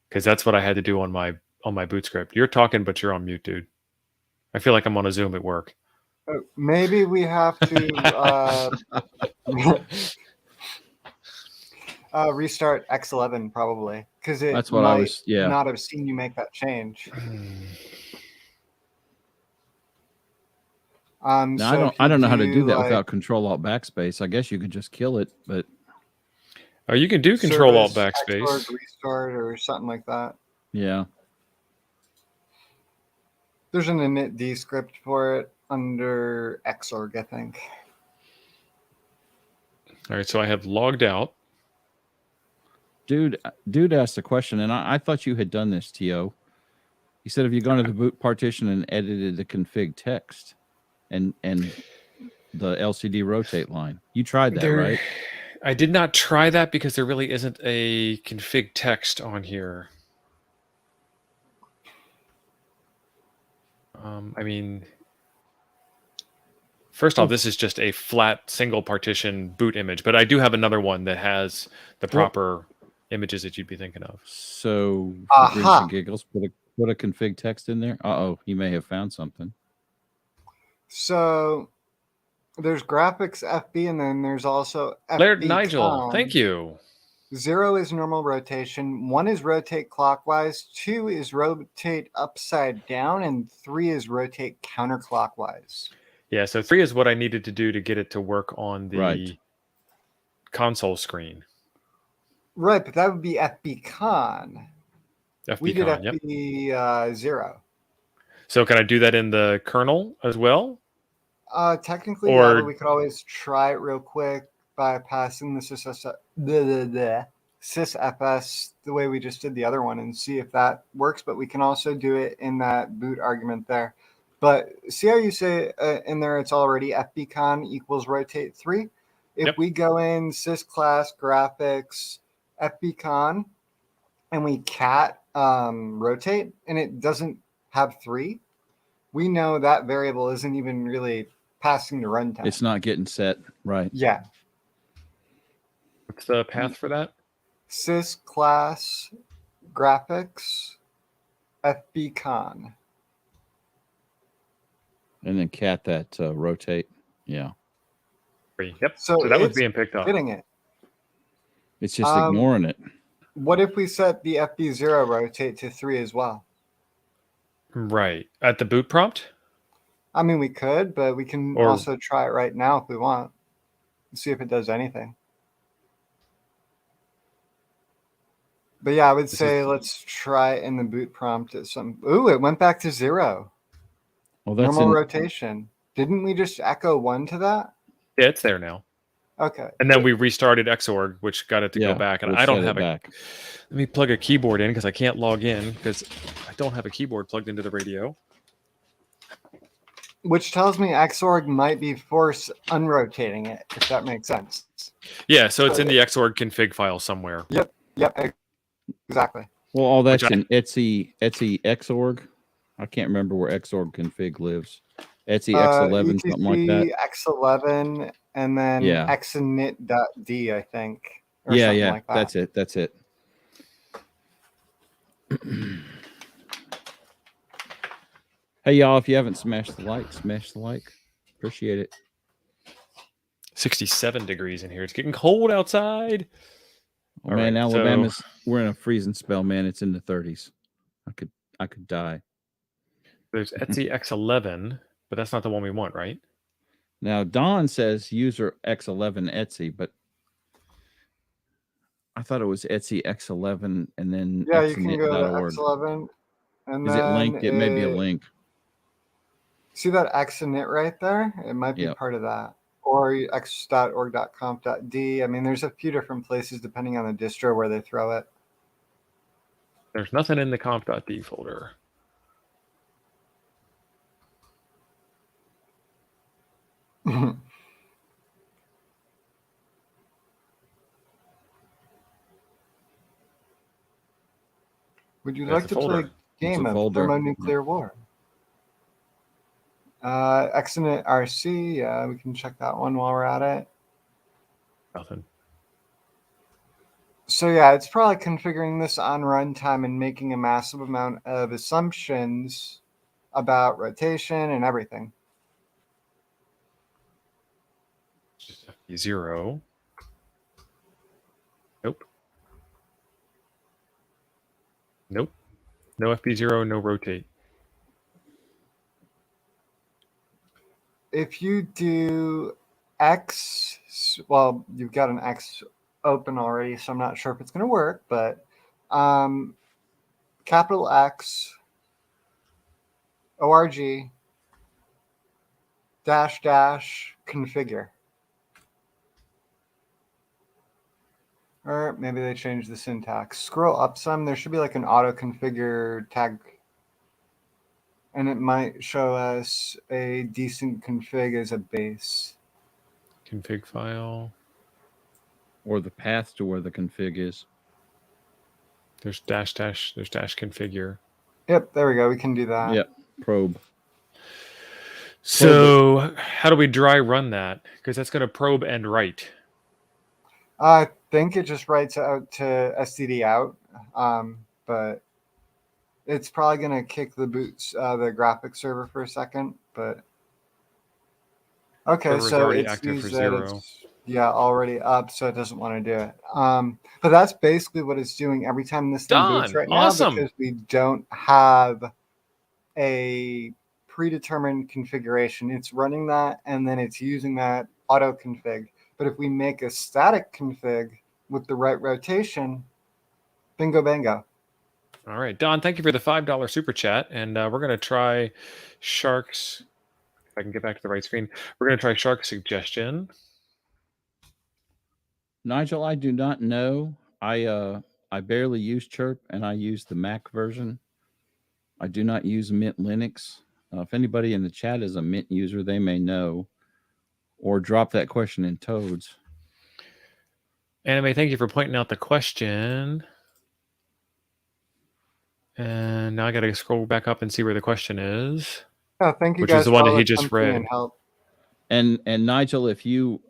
because that's what I had to do on my boot script. You're talking, but you're on mute, dude. I feel like I'm on a Zoom at work. Maybe we have to restart X11 probably, because that's what I was. Yeah, not have seen you make that change. Now, so I don't know how to do that without Control Alt Backspace. I guess you could just kill it, but you can do Control Alt Backspace, restart or something like that. Yeah, there's an init script for it under Xorg, I think. All right, so I have logged out. Dude asked a question, and I thought you had done this, T.O. He said, have you gone to the boot partition and edited the config text and the LCD rotate line? You tried that, right? I did not try that because there really isn't a config text on here. I mean, first off, this is just a flat single partition boot image, but I do have another one that has the proper images that you'd be thinking of. So, for grins and giggles, put a config text in there. He may have found something. So, there's graphics FB, and then there's also FB Laird Nigel, thank you. 0 is normal rotation, 1 is rotate clockwise, 2 is rotate upside down, and 3 is rotate counterclockwise. Yeah, so 3 is what I needed to do to get it to work on the console screen. Right, but that would be FBCon. We did FB 0. So can I do that in the kernel as well? Technically, yeah, but we could always try it real quick by passing the sysfs the way we just did the other one and see if that works. But we can also do it in that boot argument there. But see how you say in there it's already FBCon equals rotate 3? If we go in sysclass graphics FBCon and we cat rotate and it doesn't have 3, we know that variable isn't even really passing the runtime. It's not getting set, right? Yeah. What's the path for that? Sysclass graphics FBCon. And then cat that rotate. Yeah. Yep. So that was being picked up. Getting it. It's just ignoring it. What if we set the FB0 rotate to 3 as well? Right. At the boot prompt? I mean, we could, but we can also try it right now if we want. See if it does anything. But yeah, I would say let's try it in the boot prompt at some. Ooh, it went back to 0. Well, that's normal rotation. Didn't we just echo 1 to that? Yeah, it's there now. Okay. And then we restarted Xorg, which got it to go back. And I don't have let me plug a keyboard in because I can't log in because I don't have a keyboard plugged into the radio. Which tells me Xorg might be force unrotating it, if that makes sense. Yeah, so it's in the Xorg config file somewhere. Yep, exactly. Well, all that's in Etsy Xorg. I can't remember where Xorg config lives. Etsy X11, something like that. X11, and then xinit.d, I think. Yeah, like that. That's it. Hey, y'all, if you haven't smashed the like, smash the like. Appreciate it. 67 degrees in here. It's getting cold outside. Well, man, right, Alabama's we're in a freezing spell, man. It's in the 30s. I could die. There's Etsy X11, but that's not the one we want, right? Now, Don says user X11 Etsy, but I thought it was Etsy X11 and then Yeah, you can go to xnet.org. X11. And Is it linked? It may be a link. See that xnet right there? It might be part of that. Or x.org.conf.d. I mean, there's a few different places depending on the distro where they throw it. There's nothing in the conf.d folder. Would you like to play a game of thermonuclear war? Xnet RC, yeah, we can check that one while we're at it. Nothing. So yeah, it's probably configuring this on runtime and making a massive amount of assumptions about rotation and everything. Zero. Nope. Nope. No FP0, no rotate. If you do X, well, you've got an X open already, so I'm not sure if it's going to work, but capital X, ORG, -- configure. Or maybe they changed the syntax. Scroll up some. There should be like an auto configure tag. And it might show us a decent config as a base. Config file. Or the path to where the config is. There's dash configure. Yep, there we go. We can do that. Yep, probe. So how do we dry run that? Because that's going to probe and write. I think it just writes out to std out, but it's probably going to kick the the graphics server for a second. But okay, Server's so already it's active for used 0. Already up, so it doesn't want to do it. But that's basically what it's doing every time this thing boots right now, because we don't have a predetermined configuration. It's running that, and then it's using that auto config. But if we make a static config with the right rotation, bingo bango. All right, Don, thank you for the $5 super chat. And we're going to try Shark's, if I can get back to the right screen, we're going to try Shark's suggestion. Nigel, I do not know. I barely use Chirp, and I use the Mac version. I do not use Mint Linux. If anybody in the chat is a Mint user, they may know. Or drop that question in Toads. Anime, thank you for pointing out the question. And now I got to scroll back up and see where the question is. Oh, thank you which guys is the one that he just read. And Nigel, if you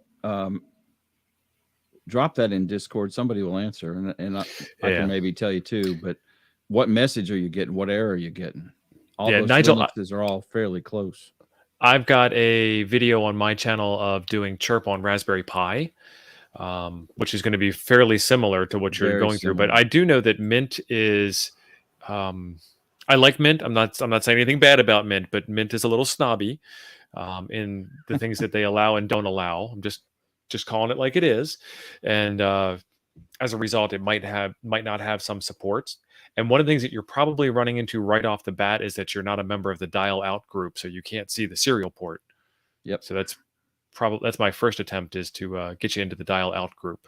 drop that in Discord, somebody will answer, and I can maybe tell you too. But what message are you getting? What error are you getting? All those Nigel, Linuxes are all fairly close. I've got a video on my channel of doing Chirp on Raspberry Pi, which is going to be fairly similar to what you're going through. But I do know that Mint is. I like Mint. I'm not saying anything bad about Mint, but Mint is a little snobby in the things that they allow and don't allow. I'm just calling it like it is, and as a result, it might not have some supports. And one of the things that you're probably running into right off the bat is that you're not a member of the dial out group, so you can't see the serial port. Yep. So that's my first attempt, is to get you into the dial out group.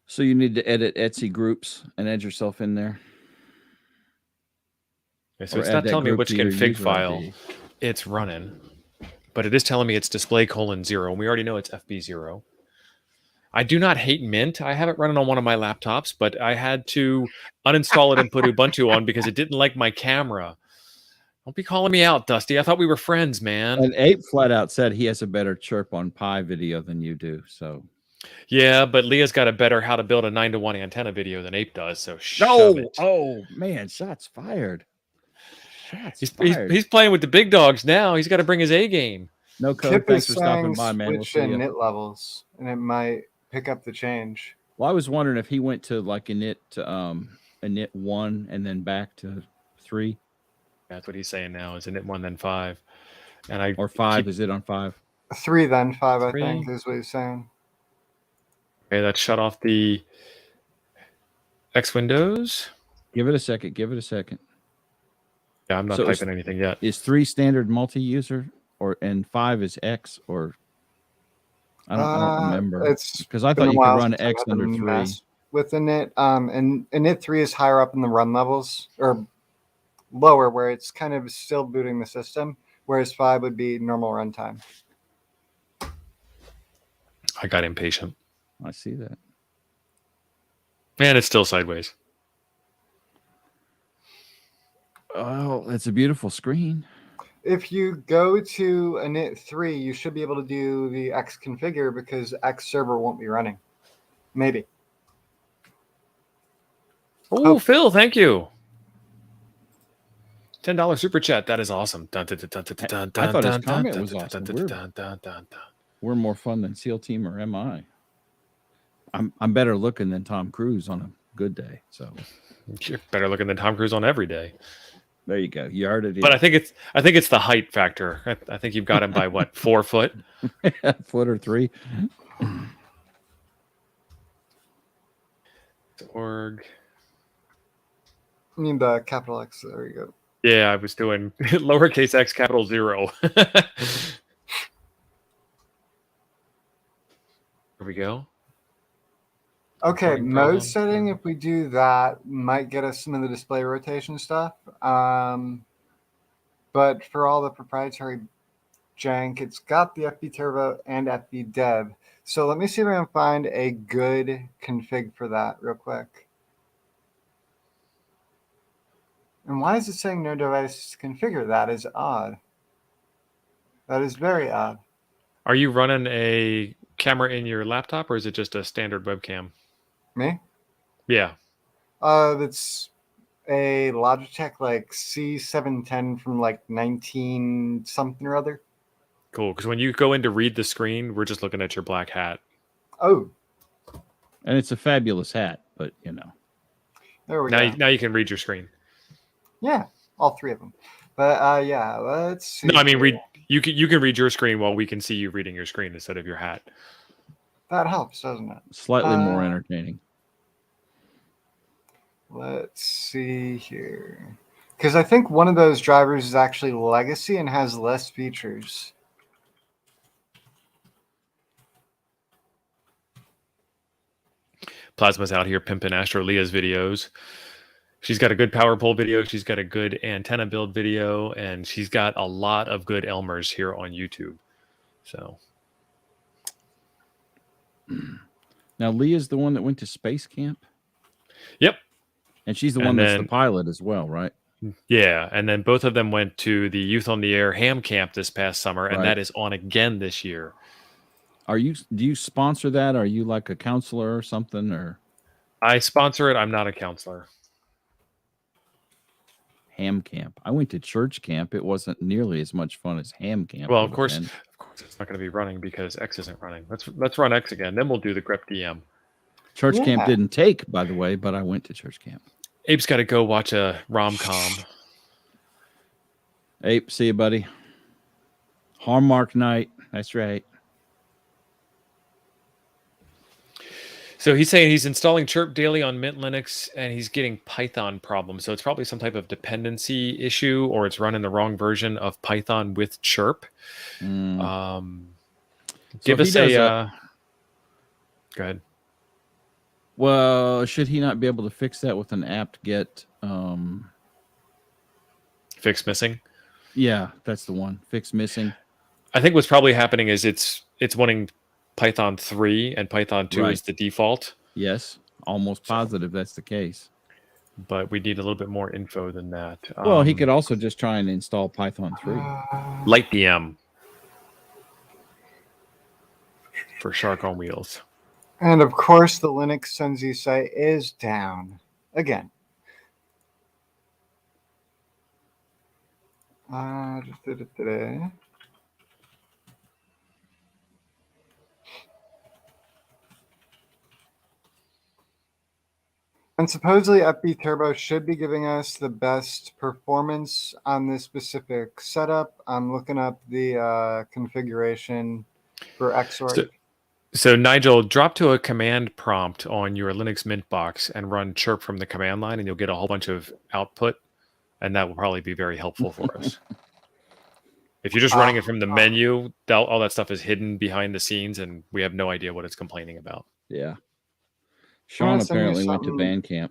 So you need to edit Etsy groups and add yourself in there. Okay, so it's not telling me which config file it's running, but it is telling me it's display:0, and we already know it's FB0. I do not hate Mint. I have it running on one of my laptops, but I had to uninstall it and put Ubuntu on because it didn't like my camera. Don't be calling me out, Dusty. I thought we were friends, man. And Ape flat out said he has a better Chirp on Pi video than you do. So, yeah, but Leah's got a better how to build a 9-to-1 antenna video than Ape does. So, oh man, shots fired. Shots fired. He's playing with the big dogs now. He's got to bring his A game. No code. Thanks for stopping by, man. Switch in nit levels, and it might pick up the change. Well, I was wondering if he went to like init 1 and then back to 3. That's what he's saying now. Is init 1 then 5, and or 5? Is it on 5? 3 then 5, 3? I think, is what he's saying. Okay, let's shut off the X windows. Give it a second. Yeah, I'm not typing anything yet. Is 3 standard multi-user, and 5 is X, or I don't remember. It's because I thought you could run X under 3 with init. And init 3 is higher up in the run levels, or lower, where it's kind of still booting the system, whereas 5 would be normal runtime. I got impatient. I see that. Man, it's still sideways. Oh, it's a beautiful screen. If you go to init 3, you should be able to do the X configure because X server won't be running. Maybe. Oh, Phil, thank you. $10 super chat. That is awesome. I thought his comment was awesome. We're more fun than SEAL Team or MI. I'm better looking than Tom Cruise on a good day. So you're better looking than Tom Cruise on every day. There you go. You already. But I think it's the height factor. I think you've got him by what, 4 foot? Foot or 3. Org. I mean the capital X. There you go. Yeah, I was doing lowercase x, capital 0. There we go. Okay, mode setting, if we do that, might get us some of the display rotation stuff. But for all the proprietary jank, it's got the FB Turbo and FB Dev. So let me see if I can find a good config for that real quick. And why is it saying no device to configure? That is odd. That is very odd. Are you running a camera in your laptop, or is it just a standard webcam? Me? Yeah. That's a Logitech like C710 from like 19 something or other. Cool, because when you go in to read the screen, we're just looking at your black hat. Oh. And it's a fabulous hat, but you know. There we go. Now you can read your screen. Yeah, all 3 of them. But yeah, let's see. No, I mean you can read your screen while we can see you reading your screen instead of your hat. That helps, doesn't it? Slightly more entertaining. Let's see here. Because I think one of those drivers is actually legacy and has less features. Plasma's out here pimping Astro Leah's videos. She's got a good power pole video. She's got a good antenna build video, and she's got a lot of good Elmers here on YouTube. So now Leah's the one that went to space camp. Yep. And she's the one that's the pilot as well, right? Yeah. And then both of them went to the Youth on the Air ham camp this past summer, and that is on again this year. Do you sponsor that? Are you like a counselor or something? Or I sponsor it. I'm not a counselor. Ham camp. I went to church camp. It wasn't nearly as much fun as ham camp. Well, of course it's not going to be running because X isn't running. Let's run X again. Then we'll do the grep DM. Church camp didn't take, by the way, but I went to church camp. Ape's got to go watch a rom-com. Ape, see you, buddy. Hallmark night. That's right. So he's saying he's installing Chirp daily on Mint Linux, and he's getting Python problems. So it's probably some type of dependency issue, or it's running the wrong version of Python with Chirp. Give us a... Go ahead. Well, should he not be able to fix that with an apt-get... Fix missing? Yeah, that's the one. Fix missing. I think what's probably happening is it's wanting Python 3 and Python 2 is the default. Yes, almost positive that's the case. But we need a little bit more info than that. Well, he could also just try and install Python 3. Light VM for Shark on Wheels. And of course, the Linux Sunzi site is down again. And supposedly FB Turbo should be giving us the best performance on this specific setup. I'm looking up the configuration for Xorg. So Nigel, drop to a command prompt on your Linux Mint box and run chirp from the command line, and you'll get a whole bunch of output, and that will probably be very helpful for us. If you're just running it from the menu, all that stuff is hidden behind the scenes, and we have no idea what it's complaining about. Yeah. Sean apparently went to Bandcamp.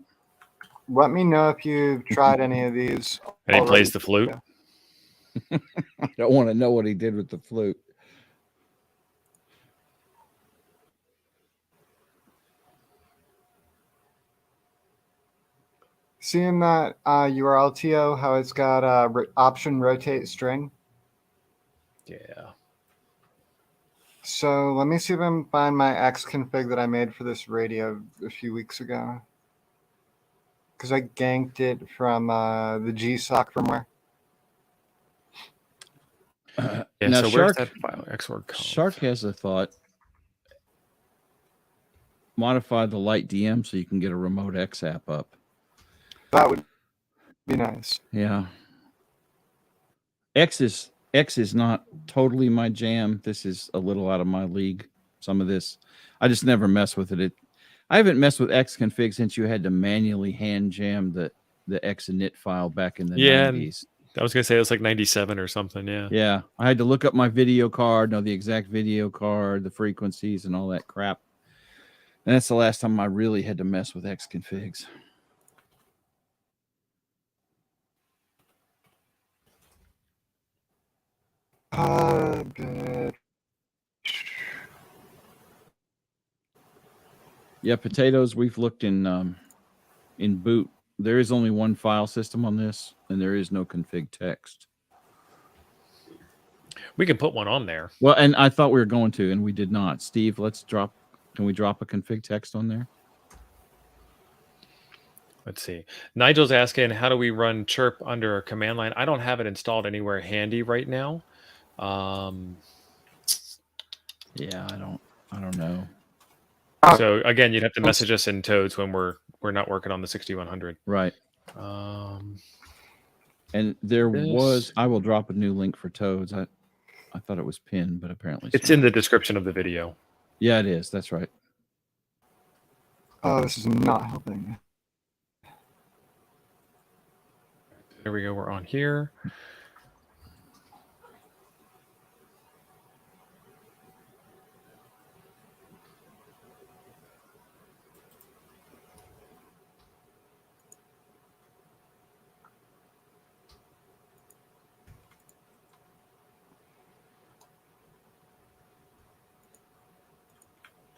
Let me know if you've tried any of these. And he plays the flute? I don't want to know what he did with the flute. Seeing that URL, Tio, how it's got option rotate string? Yeah. So let me see if I can find my X config that I made for this radio a few weeks ago. Because I ganked it from the GSOC firmware. Yeah, now so Shark, where's that file? Xorg conf? Shark has a thought. Modify the light DM so you can get a remote X app up. That would be nice. Yeah. X is not totally my jam. This is a little out of my league. Some of this, I just never mess with it. I haven't messed with X config since you had to manually hand jam the X init file back in the 90s. I was gonna say it was like 97 or something. Yeah. Yeah. I had to look up my video card, know the exact video card, the frequencies, and all that crap. And that's the last time I really had to mess with X configs. Good. Yeah, potatoes. We've looked in boot. There is only one file system on this, and there is no config text. We can put one on there. Well, and I thought we were going to, and we did not. Steve, can we drop a config text on there? Let's see. Nigel's asking, how do we run chirp under a command line? I don't have it installed anywhere handy right now. Yeah, I don't know. So again, you'd have to message us in Toads when we're not working on the 6100. Right. And I will drop a new link for Toads. I thought it was pinned, but apparently it's in the description of the video. Yeah, it is. That's right. Oh, this is not helping. There we go. We're on here.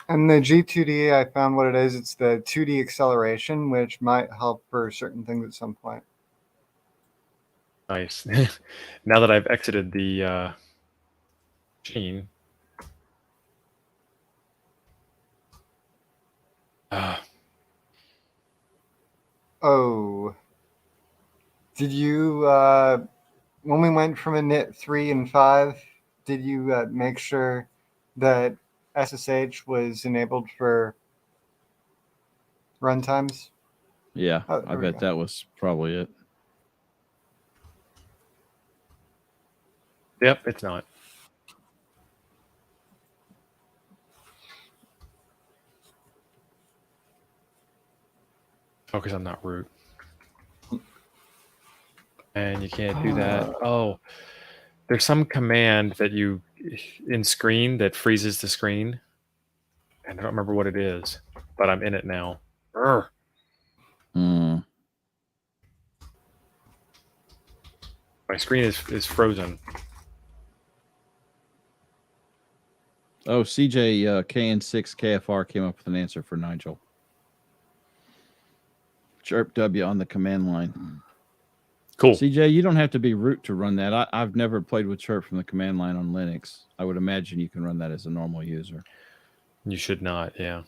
And the G2D, I found what it is. It's the 2D acceleration, which might help for certain things at some point. Nice. Now that I've exited the machine. Oh. Did you, when we went from init 3 and 5, did you make sure that SSH was enabled for runtimes? Yeah, I bet that was probably it. Yep, it's not. Oh, because I'm not root. And you can't do that. Oh, there's some command that you in screen that freezes the screen. And I don't remember what it is, but I'm in it now. My screen is frozen. Oh, CJ KN6 KFR came up with an answer for Nigel. Chirp W on the command line. Cool. CJ, you don't have to be root to run that. I've never played with chirp from the command line on Linux. I would imagine you can run that as a normal user. You should not, yeah.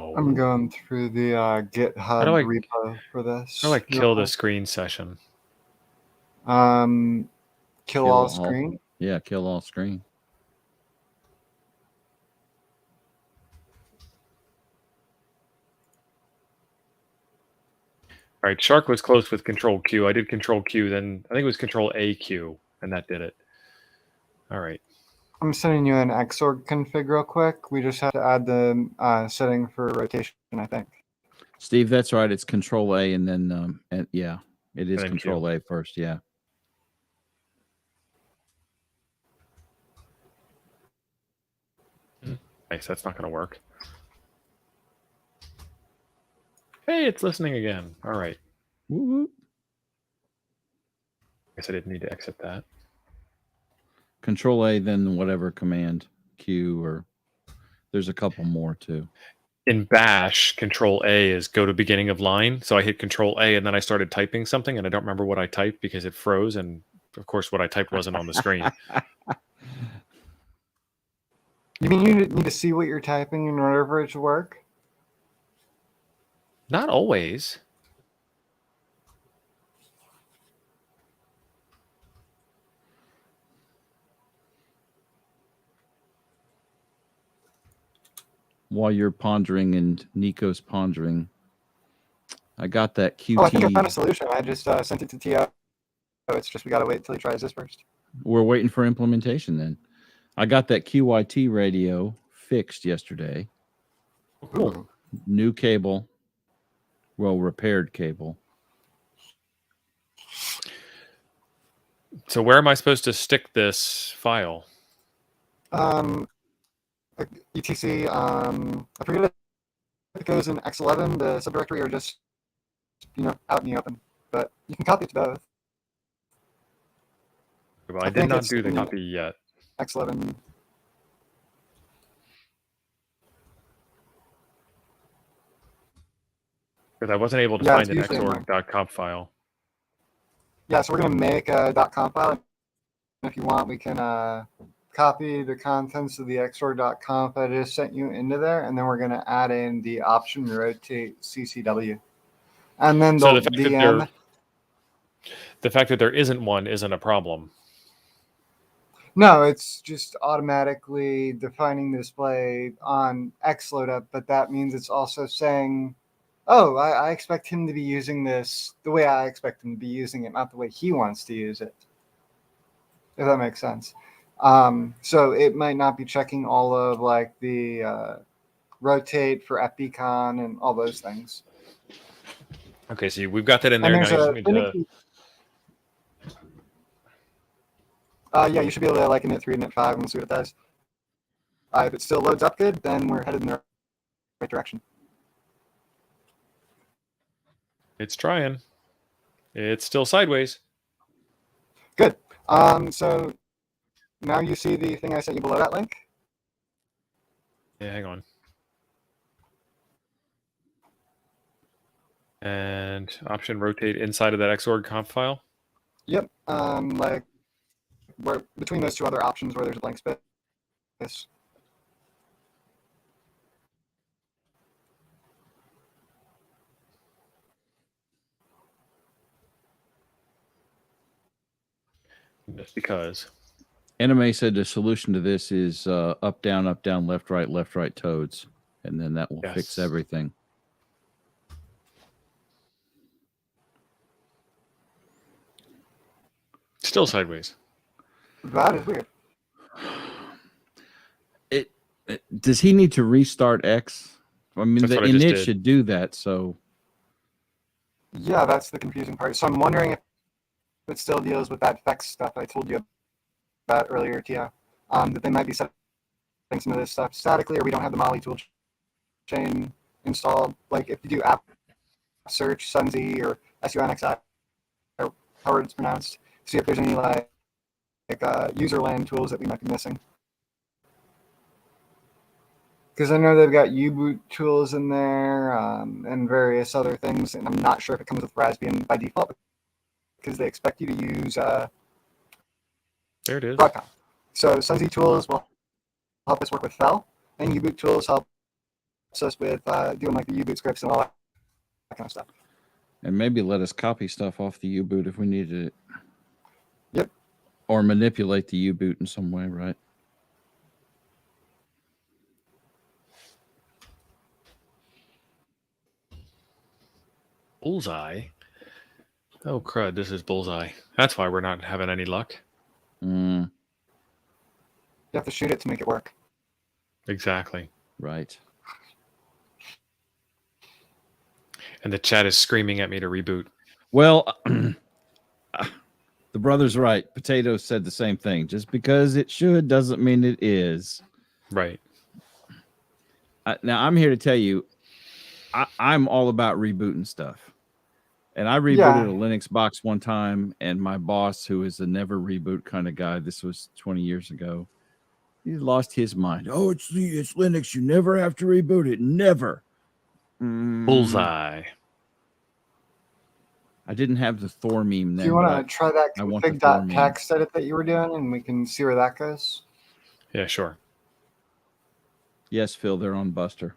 No. I'm going through the GitHub repo for this. How do I kill the screen session? Kill all screen? Yeah, kill all screen. All right, Shark was close with Control Q. I did Control Q, then I think it was Control AQ, and that did it. All right. I'm sending you an Xorg config real quick. We just have to add the setting for rotation, I think. Steve, that's right. It's Control A, and then yeah, it is Control A first. Yeah. Nice. That's not going to work. Hey, it's listening again. All right. Woo-hoo. I guess I didn't need to exit that. Control A, then whatever command Q, or there's a couple more too. In Bash, Control A is go to beginning of line. So I hit Control A, and then I started typing something, and I don't remember what I typed because it froze, and of course, what I typed wasn't on the screen. You mean you need to see what you're typing in order for it to work? Not always. While you're pondering and Nico's pondering, I got that QT. Oh, I think I found a solution. I just sent it to TO. It's just we got to wait until he tries this first. We're waiting for implementation then. I got that QYT radio fixed yesterday. Cool. New cable. Well, repaired cable. So where am I supposed to stick this file? etc. I forget if it goes in X11, the subdirectory, or just out in the open. But you can copy it to both. Well, I did not do the copy yet. X11. Because I wasn't able to find an xorg.conf file. Yeah, so we're going to make a .conf file. If you want, we can copy the contents of the xorg.conf I just sent you into there, and then we're going to add in the option rotate CCW. And then so the fact that there isn't one isn't a problem. No, it's just automatically defining the display on X load up, but that means it's also saying, oh, I expect him to be using this the way I expect him to be using it, not the way he wants to use it. If that makes sense. So it might not be checking all of like the rotate for FBCon and all those things. Okay, so we've got that in there. Yeah, you should be able to like init 3 and init 5 and see what it does. If it still loads up good, then we're headed in the right direction. It's trying. It's still sideways. Good. So now you see the thing I sent you below that link? Yeah, hang on. And option rotate inside of that xorg conf file? Yep. Like where between those two other options where there's a blank space. Just because. Anime said the solution to this is up, down, left, right, toads. And then that will fix everything. Still sideways. That is weird. Does he need to restart X? I mean, the init should do that, so. Yeah, that's the confusing part. So I'm wondering if it still deals with that FX stuff I told you about earlier, Tia. That they might be setting some of this stuff statically, or we don't have the Molly tool chain installed. Like if you do app search, Sunzi or SUNXI, or however it's pronounced, see if there's any like user land tools that we might be missing. Because I know they've got U-boot tools in there and various other things, and I'm not sure if it comes with Raspbian by default because they expect you to use there it is. So Sunzi tools will help us work with Fel, and U-boot tools help us with doing like the U-boot scripts and all that kind of stuff. And maybe let us copy stuff off the U-boot if we needed it. Yep. Or manipulate the U-boot in some way, right? Bullseye. Oh crud! This is Bullseye. That's why we're not having any luck. Mm, You have to shoot it to make it work. Exactly. right. And the chat is screaming at me to reboot. Well, the brother's right. Potato said the same thing. Just because it should doesn't mean it is. Right. Now, I'm here to tell you, I'm all about rebooting stuff. And I rebooted a Linux box one time, and my boss, who is a never reboot kind of guy, this was 20 years ago, he lost his mind. Oh, it's Linux. You never have to reboot it. Never. Bullseye. I didn't have the Thor meme then. Do you want to try that config.txt edit that you were doing, and we can see where that goes? Yeah, sure. Yes, Phil, they're on Buster.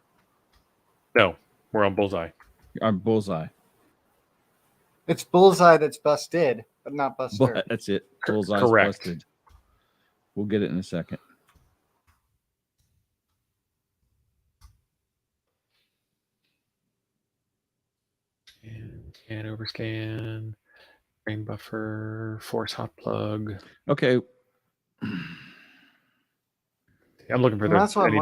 No, we're on Bullseye. On Bullseye. It's Bullseye that's busted, but not Buster. That's it. Bullseye's correct. busted. We'll get it in a second. Scan overscan, frame buffer, force hot plug. Okay. I'm looking for any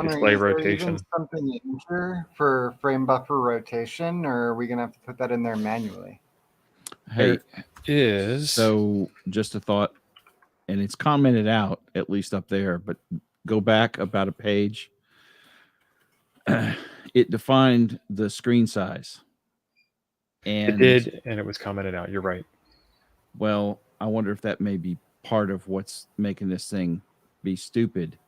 display rotation. Is there even something in here for frame buffer rotation, or are we gonna have to put that in there manually? Hey, is so just a thought, and it's commented out at least up there, but go back about a page. It defined the screen size. And it did, and it was commented out. You're right. Well, I wonder if that may be part of what's making this thing be stupid,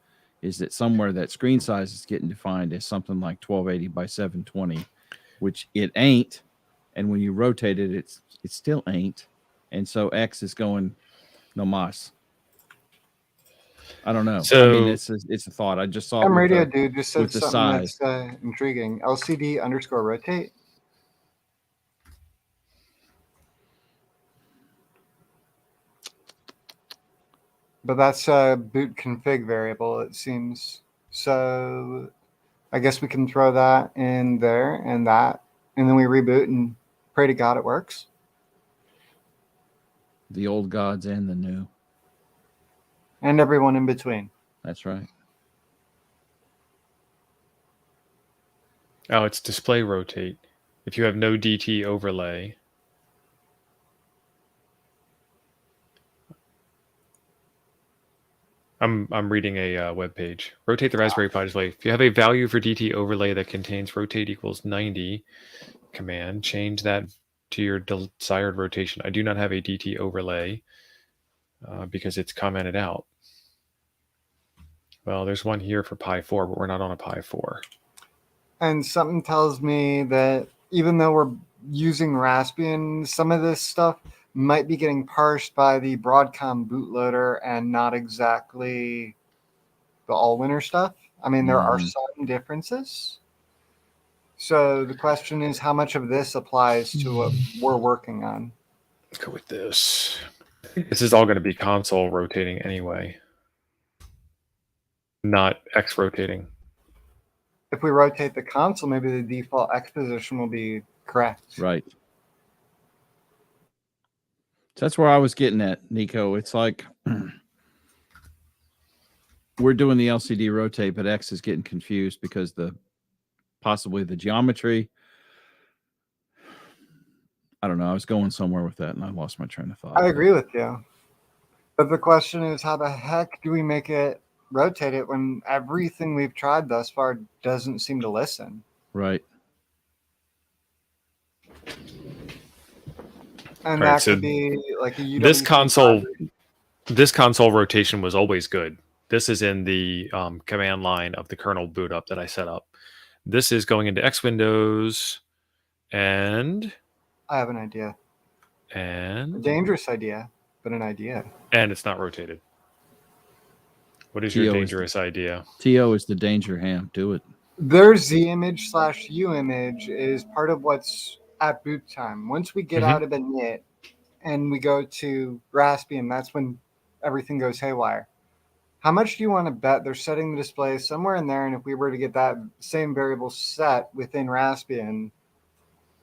is that somewhere that screen size is getting defined as something like 1280 by 720, which it ain't. And when you rotate it, it still ain't. And so X is going no mas. I don't know. So, I mean, it's a thought. I just saw it. Radio Dude just said something that's intriguing. LCD_rotate. But that's a boot config variable, it seems. So I guess we can throw that in there and that, and then we reboot and pray to God it works. The old gods and the new. And everyone in between. That's right. Oh, it's display rotate. If you have no DT overlay. I'm reading a web page. Rotate the Raspberry Pi display. If you have a value for DT overlay that contains rotate equals 90 command, change that to your desired rotation. I do not have a DT overlay because it's commented out. Well, there's one here for Pi 4, but we're not on a Pi 4. And something tells me that even though we're using Raspbian, some of this stuff might be getting parsed by the Broadcom bootloader and not exactly the Allwinner stuff. I mean, there are some differences. So the question is, how much of this applies to what we're working on? Let's go with this. This is all going to be console rotating anyway, not X rotating. If we rotate the console, maybe the default X position will be correct. Right. So that's where I was getting at, Nico. It's like we're doing the LCD rotate, but X is getting confused because possibly the geometry. I don't know. I was going somewhere with that, and I lost my train of thought. I agree with you. But the question is, how the heck do we make it rotate it when everything we've tried thus far doesn't seem to listen? Right. And that could be like a UWP this console rotation was always good. This is in the command line of the kernel boot up that I set up. This is going into X Windows, and I have an idea. And a dangerous idea, but an idea. And it's not rotated. What is your dangerous idea? TO is the danger ham. Do it. Their Z image / U image is part of what's at boot time. Once we get out of init and we go to Raspbian, that's when everything goes haywire. How much do you want to bet they're setting the display somewhere in there? And if we were to get that same variable set within Raspbian,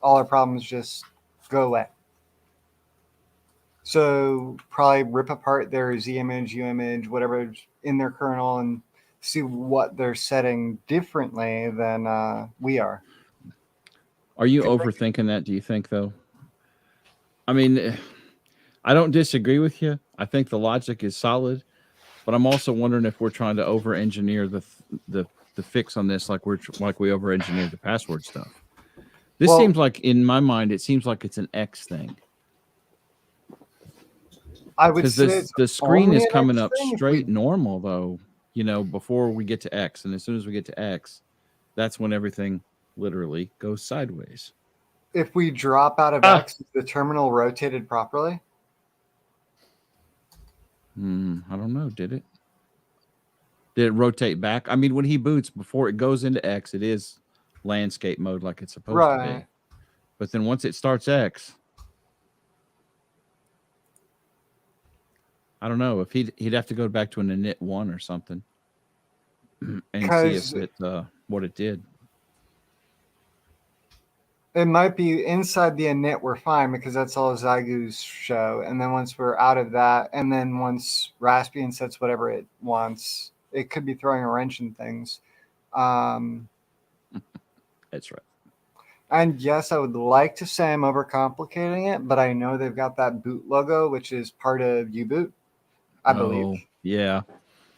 all our problems just go away. So probably rip apart their Z image, U image, whatever's in their kernel, and see what they're setting differently than we are. Are you overthinking that, do you think, though? I mean, I don't disagree with you. I think the logic is solid, but I'm also wondering if we're trying to over-engineer the fix on this, like we over-engineered the password stuff. This seems like, in my mind, it seems like it's an X thing. I would say the screen is coming up straight normal, though, you know, before we get to X. And as soon as we get to X, that's when everything literally goes sideways. If we drop out of X, is the terminal rotated properly? I don't know. Did it? Did it rotate back? I mean, when he boots, before it goes into X, it is landscape mode like it's supposed to be. But then once it starts X, I don't know if he'd have to go back to an init 1 or something and see if it what it did. It might be inside the init we're fine because that's all Zygoos show. And then once we're out of that, and then once Raspbian sets whatever it wants, it could be throwing a wrench in things. That's right. And yes, I would like to say I'm overcomplicating it, but I know they've got that boot logo, which is part of U-boot, I believe. Yeah.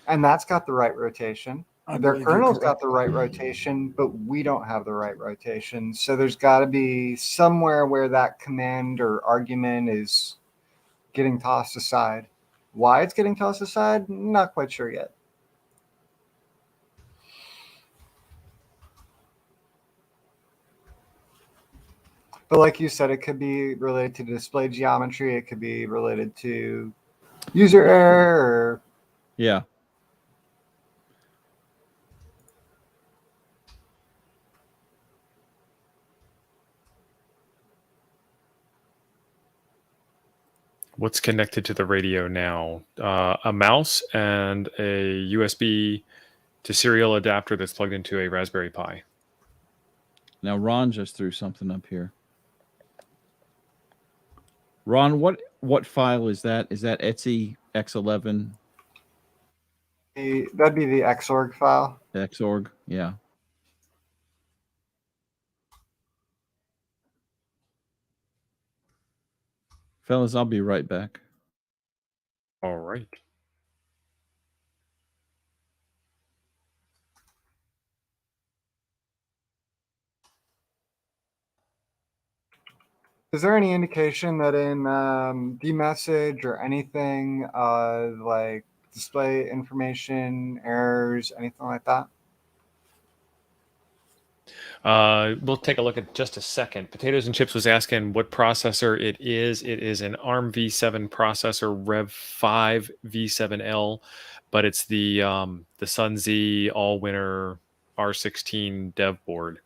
And that's got the right rotation. Their kernel's got the right rotation, but we don't have the right rotation. So there's got to be somewhere where that command or argument is getting tossed aside. Why it's getting tossed aside, not quite sure yet. But like you said, it could be related to display geometry. It could be related to user error. Yeah. What's connected to the radio now? A mouse and a USB to serial adapter that's plugged into a Raspberry Pi. Now Ron just threw something up here. Ron, what file is that? Is that Etsy X11? That'd be the Xorg file. Xorg, yeah. Fellas, I'll be right back. All right. Is there any indication that in dmessage or anything like display information, errors, anything like that? We'll take a look at just a second. Potatoes and Chips was asking what processor it is. It is an ARM v7 processor, Rev 5 v7L, but it's the Sun Z all-winner R16 dev board.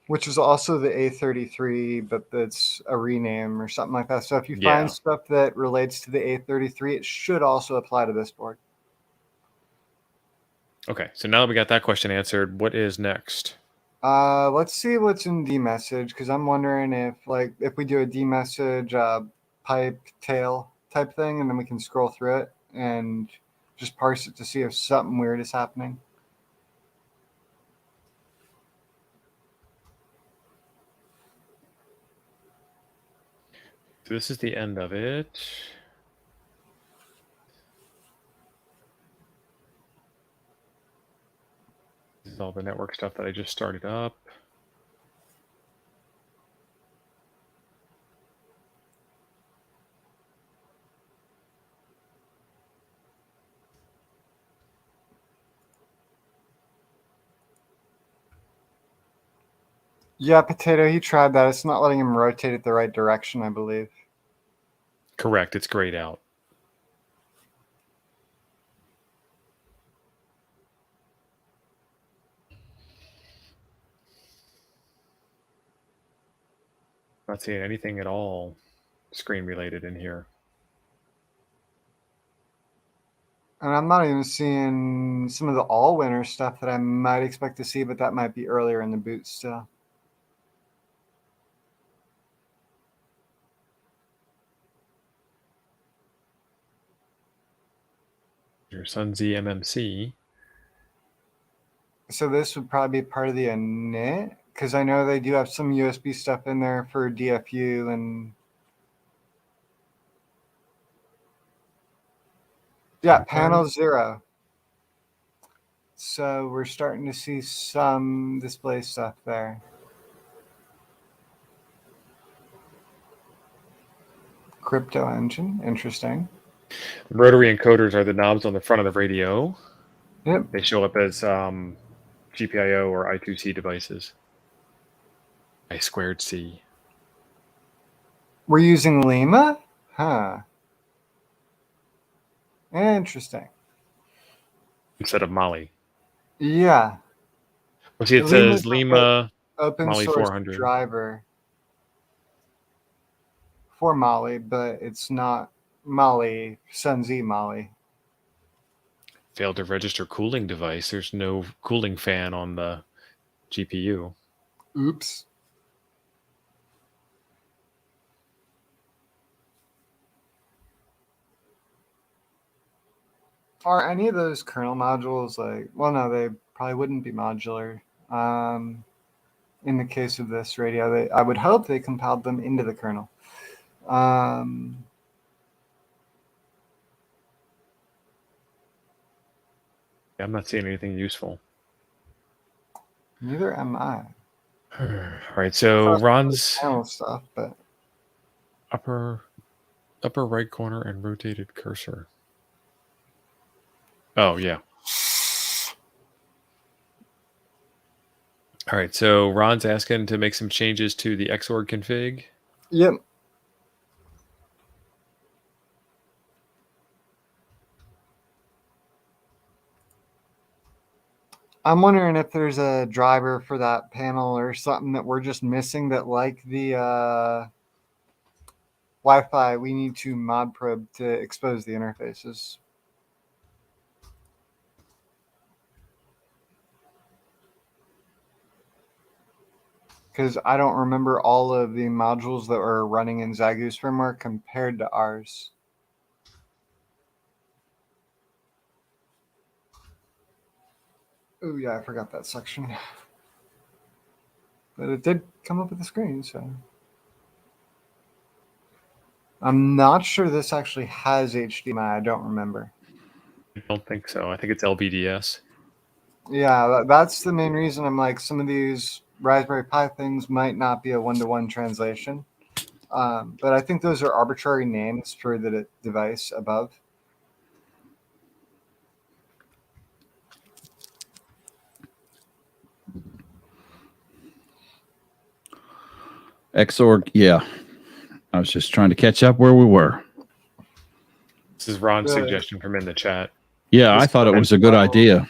Which is also the A33, but that's a rename or something like that. So if you find stuff that relates to the A33, it should also apply to this board. Okay, so now that we got that question answered, what is next? Let's see what's in dmessage, because I'm wondering if we do a dmessage pipe tail type thing, and then we can scroll through it and just parse it to see if something weird is happening. So this is the end of it. This is all the network stuff that I just started up. Yeah, Potato, he tried that. It's not letting him rotate it the right direction, I believe. Correct. It's grayed out. Not seeing anything at all screen related in here. And I'm not even seeing some of the all-winner stuff that I might expect to see, but that might be earlier in the boot still. Your Sun Z MMC. So this would probably be part of the init, because I know they do have some USB stuff in there for DFU and yeah, panel 0. So we're starting to see some display stuff there. Crypto engine, interesting. The rotary encoders are the knobs on the front of the radio. Yep. They show up as GPIO or I2C devices. I2C. We're using Lima? Huh. Interesting. Instead of Mali. Yeah. Well, see, it says Lima open Mali source 400. driver for Mali, but it's not Mali, Sun Z Mali. Failed to register cooling device. There's no cooling fan on the GPU. Oops. Are any of those kernel modules like, well, no, they probably wouldn't be modular. In the case of this radio, I would hope they compiled them into the kernel. I'm not seeing anything useful. Neither am I. All right, so Ron's panel stuff, but upper right corner and rotated cursor. Oh, yeah. All right, so Ron's asking to make some changes to the Xorg config. Yep. I'm wondering if there's a driver for that panel or something that we're just missing that, like the Wi-Fi, we need to mod probe to expose the interfaces. Because I don't remember all of the modules that were running in Zagoose firmware compared to ours. Oh yeah, I forgot that section. But it did come up with the screen, so. I'm not sure this actually has HDMI. I don't remember. I don't think so. I think it's LVDS. Yeah, that's the main reason I'm like, some of these Raspberry Pi things might not be a one-to-one translation. But I think those are arbitrary names for the device above. Xorg, yeah. I was just trying to catch up where we were. This is Ron's suggestion from in the chat. Yeah, I thought it was a good idea.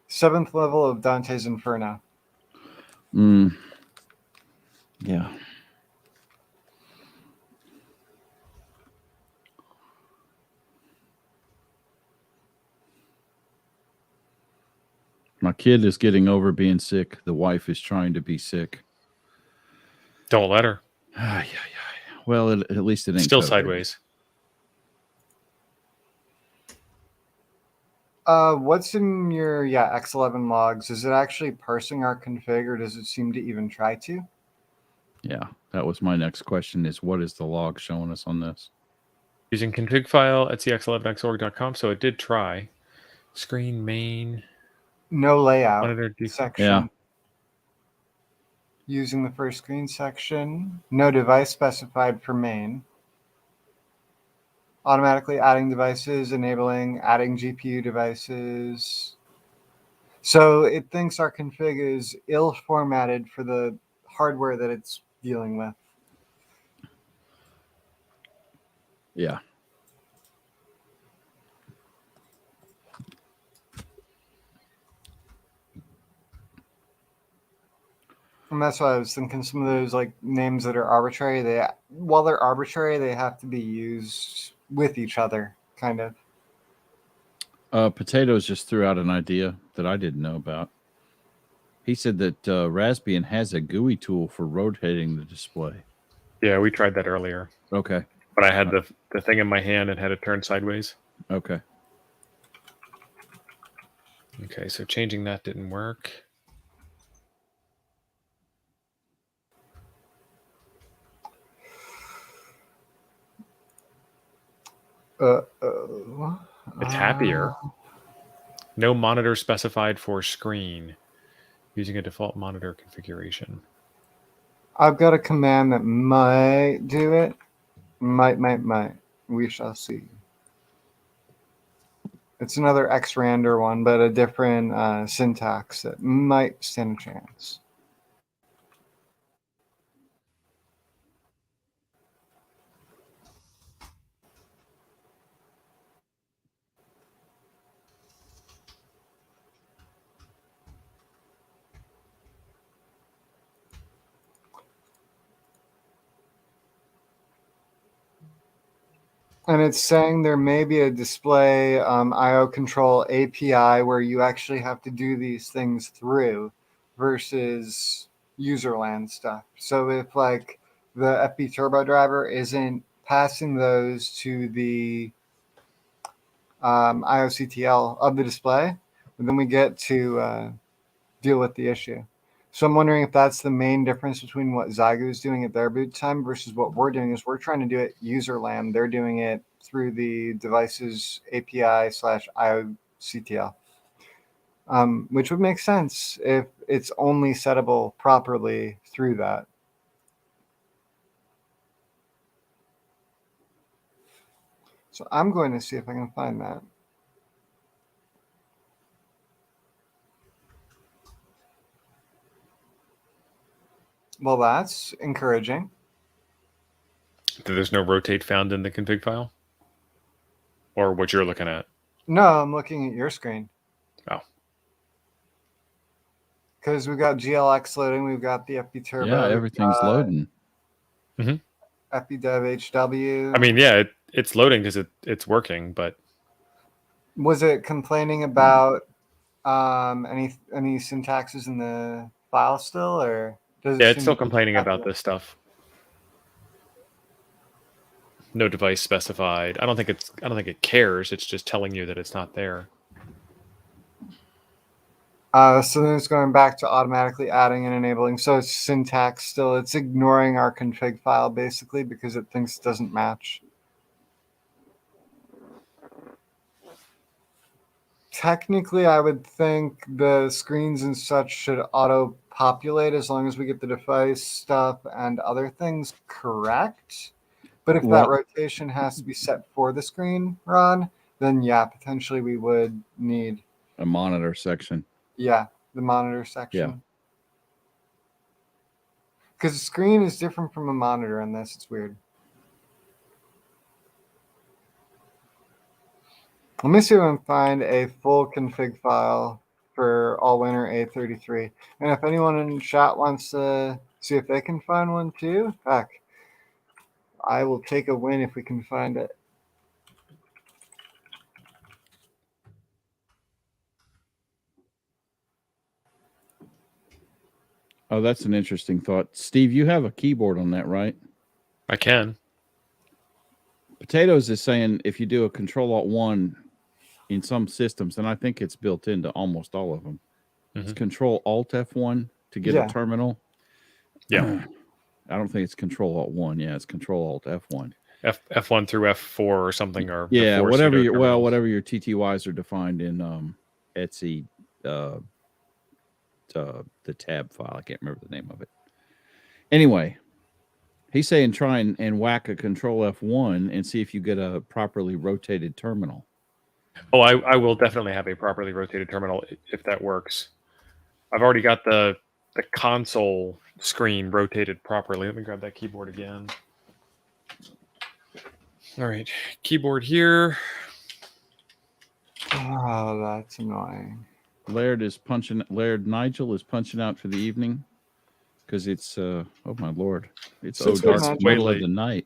7th level of Dante's Inferno. Yeah. My kid is getting over being sick. The wife is trying to be sick. Don't let her. Well, at least it ain't still COVID. Sideways. What's in your X11 logs? Is it actually parsing our config, or does it seem to even try to? Yeah, that was my next question, is what is the log showing us on this? Using config file at cx11xorg.com, so it did try. Screen main. No layout Monitor section. Yeah. Using the first screen section. No device specified for main. Automatically adding devices, enabling adding GPU devices. So it thinks our config is ill-formatted for the hardware that it's dealing with. Yeah. And that's why I was thinking some of those like names that are arbitrary, while they're arbitrary, they have to be used with each other, kind of. Potatoes just threw out an idea that I didn't know about. He said that Raspbian has a GUI tool for rotating the display. Yeah, we tried that earlier. Okay. But I had the thing in my hand and had it turned sideways. Okay. Okay, so changing that didn't work. It's happier. No monitor specified for screen. Using a default monitor configuration. I've got a command that might do it. Might. We shall see. It's another xrandr one, but a different syntax that might stand a chance. And it's saying there may be a display IO control API where you actually have to do these things through versus userland stuff. So if like the FB Turbo driver isn't passing those to the IOCTL of the display, then we get to deal with the issue. So I'm wondering if that's the main difference between what Zygo is doing at their boot time versus what we're doing. Is we're trying to do it userland. They're doing it through the device's API/IOCTL, which would make sense if it's only settable properly through that. So I'm going to see if I can find that. Well, that's encouraging. There's no rotate found in the config file? Or what you're looking at? No, I'm looking at your screen. Oh. Because we've got GLX loading, we've got the FB Turbo. Yeah, everything's loading. Mm-hmm. FBdev HW. I mean, yeah, it's loading because it's working, but... Was it complaining about any syntaxes in the file still, or does it? Yeah, it's still complaining about this stuff. No device specified. I don't think it cares. It's just telling you that it's not there. So then it's going back to automatically adding and enabling. So it's syntax still. It's ignoring our config file basically because it thinks it doesn't match. Technically, I would think the screens and such should auto-populate as long as we get the device stuff and other things correct. But if that rotation has to be set for the screen, Ron, then yeah, potentially we would need a monitor section. Yeah, the monitor section. Yeah. Because the screen is different from a monitor in this. It's weird. Let me see if I can find a full config file for All-Winner A33. And if anyone in chat wants to see if they can find one too, heck, I will take a win if we can find it. Oh, that's an interesting thought. Steve, you have a keyboard on that, right? I can. Potatoes is saying if you do a Control-Alt-1 in some systems, and I think it's built into almost all of them, it's Control-Alt-F1 to get a terminal. Yeah. I don't think it's Control-Alt-1. Yeah, it's Control-Alt-F1. F1 through F4 or something, or yeah, whatever your TTYs are defined in Etsy, the tab file. I can't remember the name of it. Anyway, he's saying try and whack a Control F1 and see if you get a properly rotated terminal. Oh, I will definitely have a properly rotated terminal if that works. I've already got the console screen rotated properly. Let me grab that keyboard again. All right, keyboard here. Oh, that's annoying. Laird Nigel is punching out for the evening. because it's oh my lord, it's So dark middle of the night.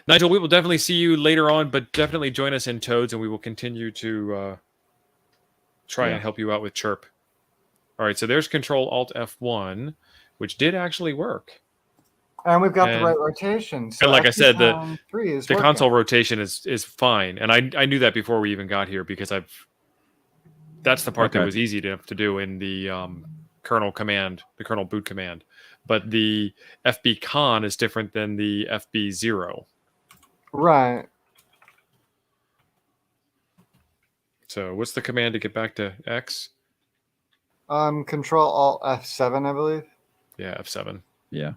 Nigel, we will definitely see you later on, but definitely join us in Toads, and we will continue to try and help you out with Chirp. All right, so there's Control Alt F1, which did actually work. And we've got the right rotation. So and like I said, the console rotation is fine. And I knew that before we even got here because that's the part that was easy to do in the kernel command, the kernel boot command. But the FB con is different than the FB0. Right. So what's the command to get back to X? Control Alt F7, I believe. Yeah, F7. Yeah.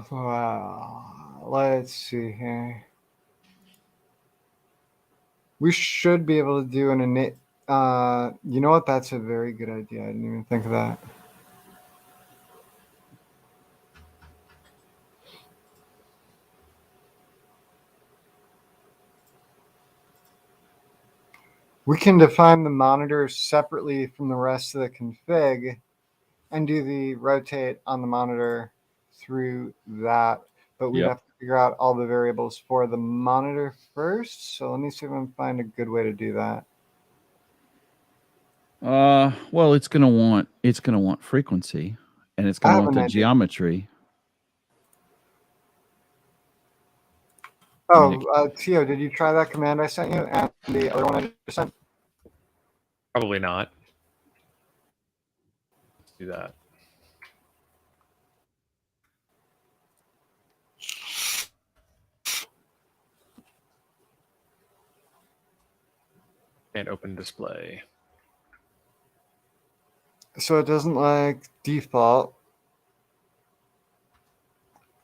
Wow. Let's see here. We should be able to do an init. You know what? That's a very good idea. I didn't even think of that. We can define the monitor separately from the rest of the config and do the rotate on the monitor through that. But we'd have to figure out all the variables for the monitor first. So let me see if I can find a good way to do that. Well, it's gonna want frequency, and it's gonna want the geometry. Oh, Tio, did you try that command I sent you and the other one I just sent? Probably not. Let's do that. And open display. So it doesn't like default.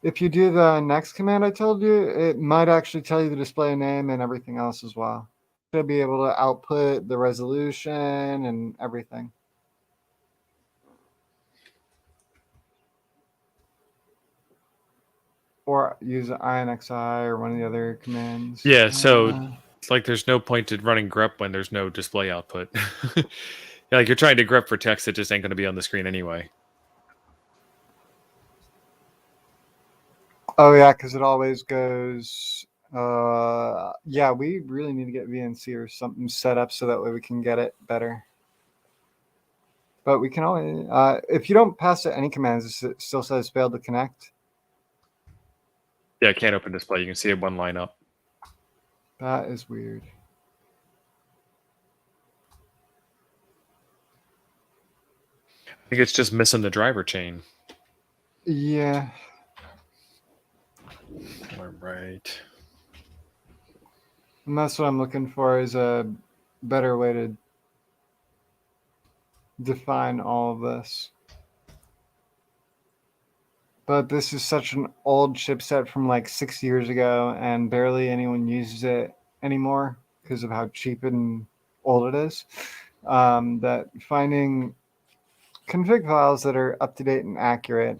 If you do the next command I told you, it might actually tell you the display name and everything else as well. You'll be able to output the resolution and everything. Or use INXI or one of the other commands. Yeah, so it's like there's no point to running grep when there's no display output. Like you're trying to grep for text that just ain't going to be on the screen anyway. Oh yeah, because it always goes. Yeah, we really need to get VNC or something set up so that way we can get it better. But we can always, if you don't pass it any commands, it still says failed to connect. Yeah, can't open display. You can see it one line up. That is weird. I think it's just missing the driver chain. Yeah. All right. And that's what I'm looking for, is a better way to define all of this. But this is such an old chipset from like 6 years ago, and barely anyone uses it anymore because of how cheap and old it is. That finding config files that are up to date and accurate.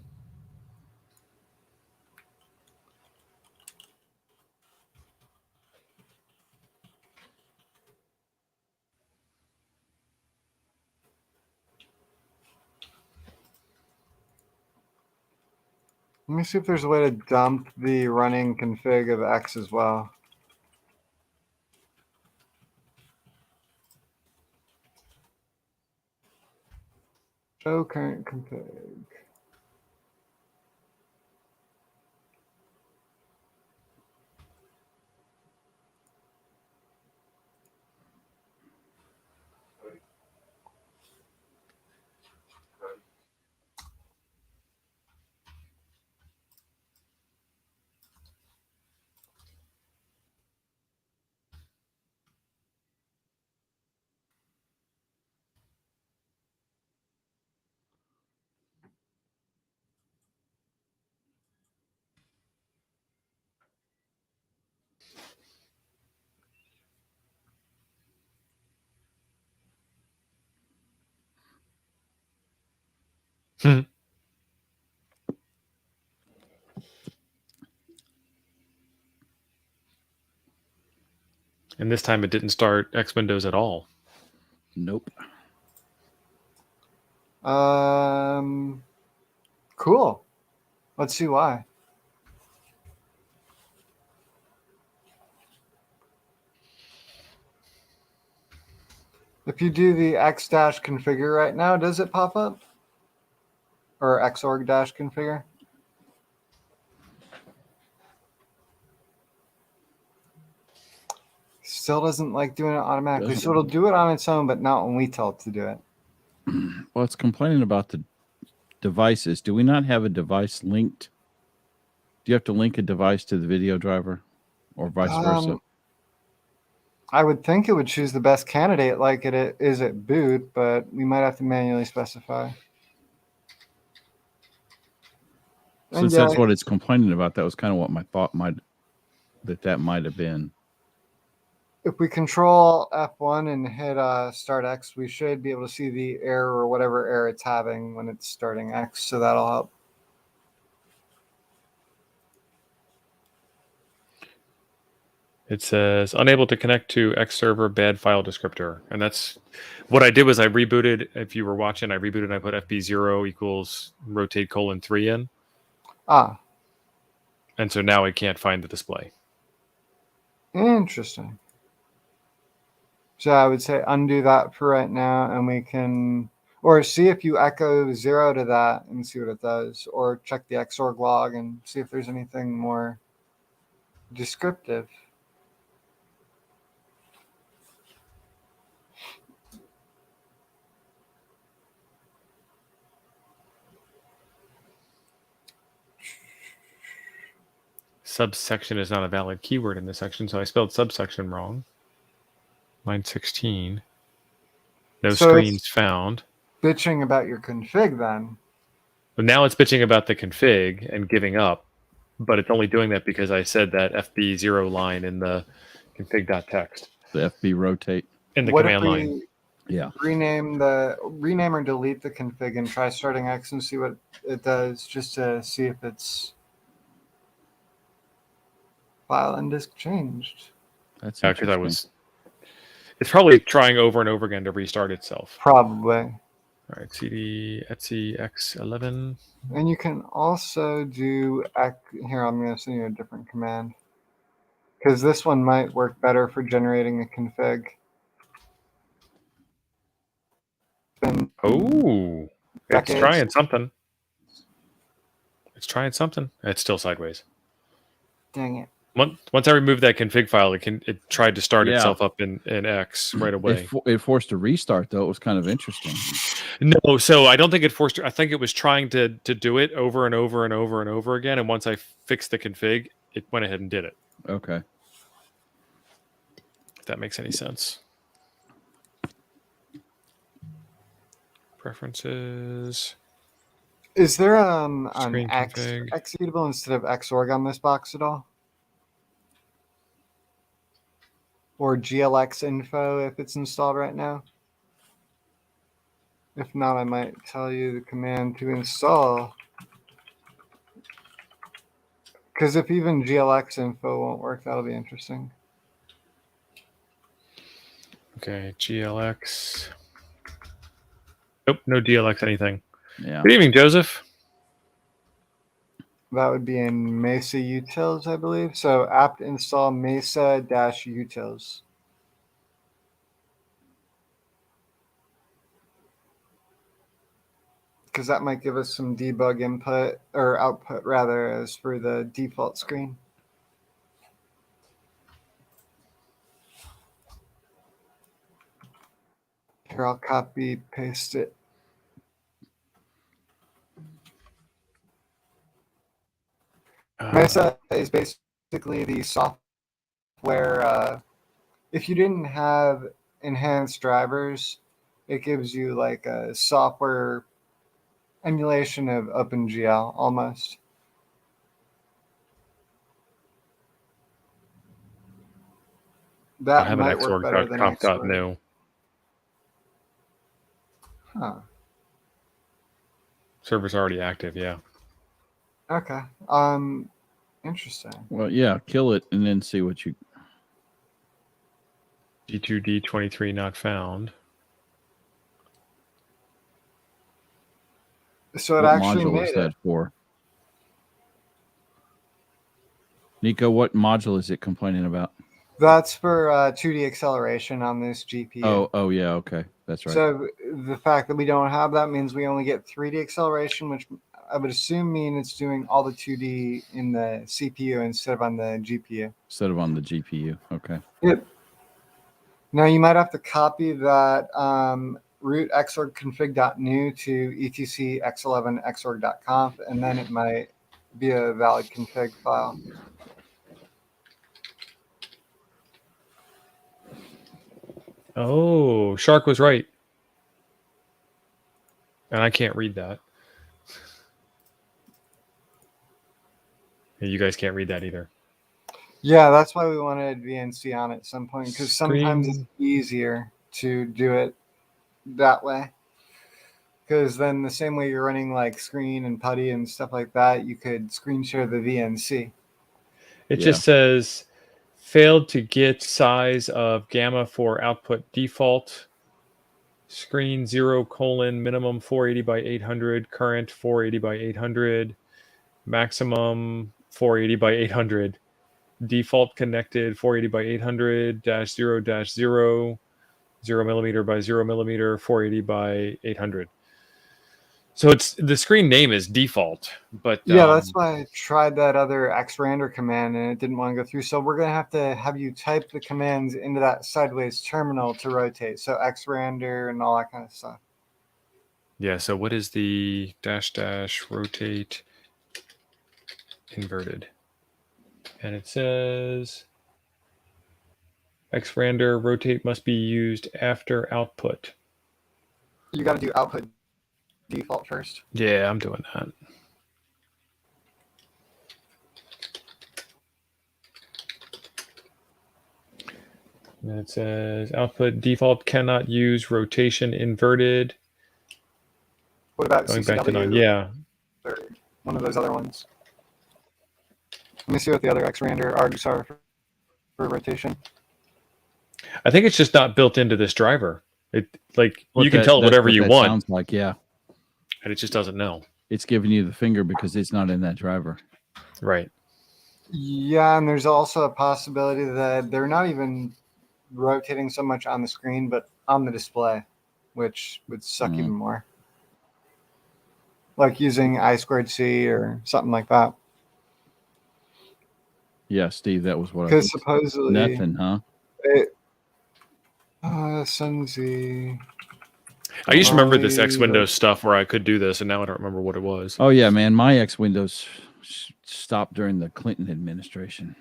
Let me see if there's a way to dump the running config of X as well. Show current config. And this time it didn't start X windows at all. Nope. Cool. Let's see why. If you do the x-configure right now, does it pop up? Or xorg-configure? Still doesn't like doing it automatically. So it'll do it on its own, but not when we tell it to do it. Well, it's complaining about the devices. Do we not have a device linked? Do you have to link a device to the video driver or vice versa? I would think it would choose the best candidate like it is at boot, but we might have to manually specify. Since that's what it's complaining about, that was kind of what my thought might have been. If we control F1 and hit start X, we should be able to see the error or whatever error it's having when it's starting X, so that'll help. It says unable to connect to X server, bad file descriptor. And that's what I did was I rebooted. If you were watching, I rebooted and I put FB0 equals rotate : 3 in. Ah. And so now I can't find the display. Interesting. So I would say undo that for right now, and we can, or see if you echo 0 to that and see what it does, or check the Xorg log and see if there's anything more descriptive. Subsection is not a valid keyword in this section, so I spelled subsection wrong. Line 16. No screens found. Bitching about your config then. But now it's bitching about the config and giving up, but it's only doing that because I said that FB0 line in the config.txt. The FB rotate. In the command line. Yeah. Rename or delete the config and try starting X and see what it does, just to see if it's file and disk changed. That's because it's probably trying over and over again to restart itself. Probably. All right, cd etc x11. And you can also do here. I'm going to send you a different command because this one might work better for generating a config. Oh, it's trying something. It's trying something. It's still sideways. Dang it. Once I removed that config file, it tried to start itself up in X right away. It forced a restart, though. It was kind of interesting. No, so I don't think it forced. I think it was trying to do it over and over and over and over again. And once I fixed the config, it went ahead and did it. Okay. If that makes any sense. Preferences. Is there an X executable instead of Xorg on this box at all? Or glx info if it's installed right now? If not, I might tell you the command to install. Because if even glx info won't work, that'll be interesting. Okay, glx. Nope, no glx anything. Yeah. Good evening, Joseph. That would be in Mesa utils, I believe. So apt install mesa-utils. Because that might give us some debug input, or output rather, as for the default screen. Here, I'll copy, paste it. Mesa is basically the software. If you didn't have enhanced drivers, it gives you like a software emulation of OpenGL almost. That might work better than Xorg. Huh. Server's already active, yeah. Okay. Interesting. Well, yeah, kill it and then see what you. D2D23 not found. So it what actually module made is it. that for? Nico, what module is it complaining about? That's for 2D acceleration on this GPU. Oh, yeah, okay, that's right. So the fact that we don't have that means we only get 3D acceleration, which I would assume mean it's doing all the 2D in the CPU instead of on the GPU. Instead of on the GPU, okay. Yep. Now you might have to copy that root xorg config.new to etc x11 xorg.conf, and then it might be a valid config file. Oh, Shark was right. And I can't read that. You guys can't read that either. Yeah, that's why we wanted VNC on at some point, because sometimes it's easier to do it that way. Because then the same way you're running like Screen and Putty and stuff like that, you could screen share the VNC. It just says failed to get size of gamma for output default. Screen 0 : minimum 480 by 800, current 480 by 800, maximum 480 by 800, default connected 480 by 800 -0 -0, 0 millimeter by 0 millimeter, 480 by 800. So it's the screen name is default, but yeah, that's why I tried that other xrandr command and it didn't want to go through. So we're going to have you type the commands into that sideways terminal to rotate. So xrandr and all that kind of stuff. Yeah, so what is the -- rotate inverted? And it says xrandr rotate must be used after output. You got to do output default first. Yeah, I'm doing that. And it says output default cannot use rotation inverted. What about going CCW? back to 9? Yeah. Or one of those other ones. Let me see what the other xrandr args are for rotation. I think it's just not built into this driver. You can tell it that's whatever what you that want. Sounds like, yeah. And it just doesn't know. It's giving you the finger because it's not in that driver. Right. Yeah, and there's also a possibility that they're not even rotating so much on the screen, but on the display, which would suck even more. Like using I²C or something like that. Yeah, Steve, that was what I Because supposedly nothing, huh? Sunzi. I used to remember this X Windows stuff where I could do this, and now I don't remember what it was. Oh yeah, man, my X Windows stopped during the Clinton administration.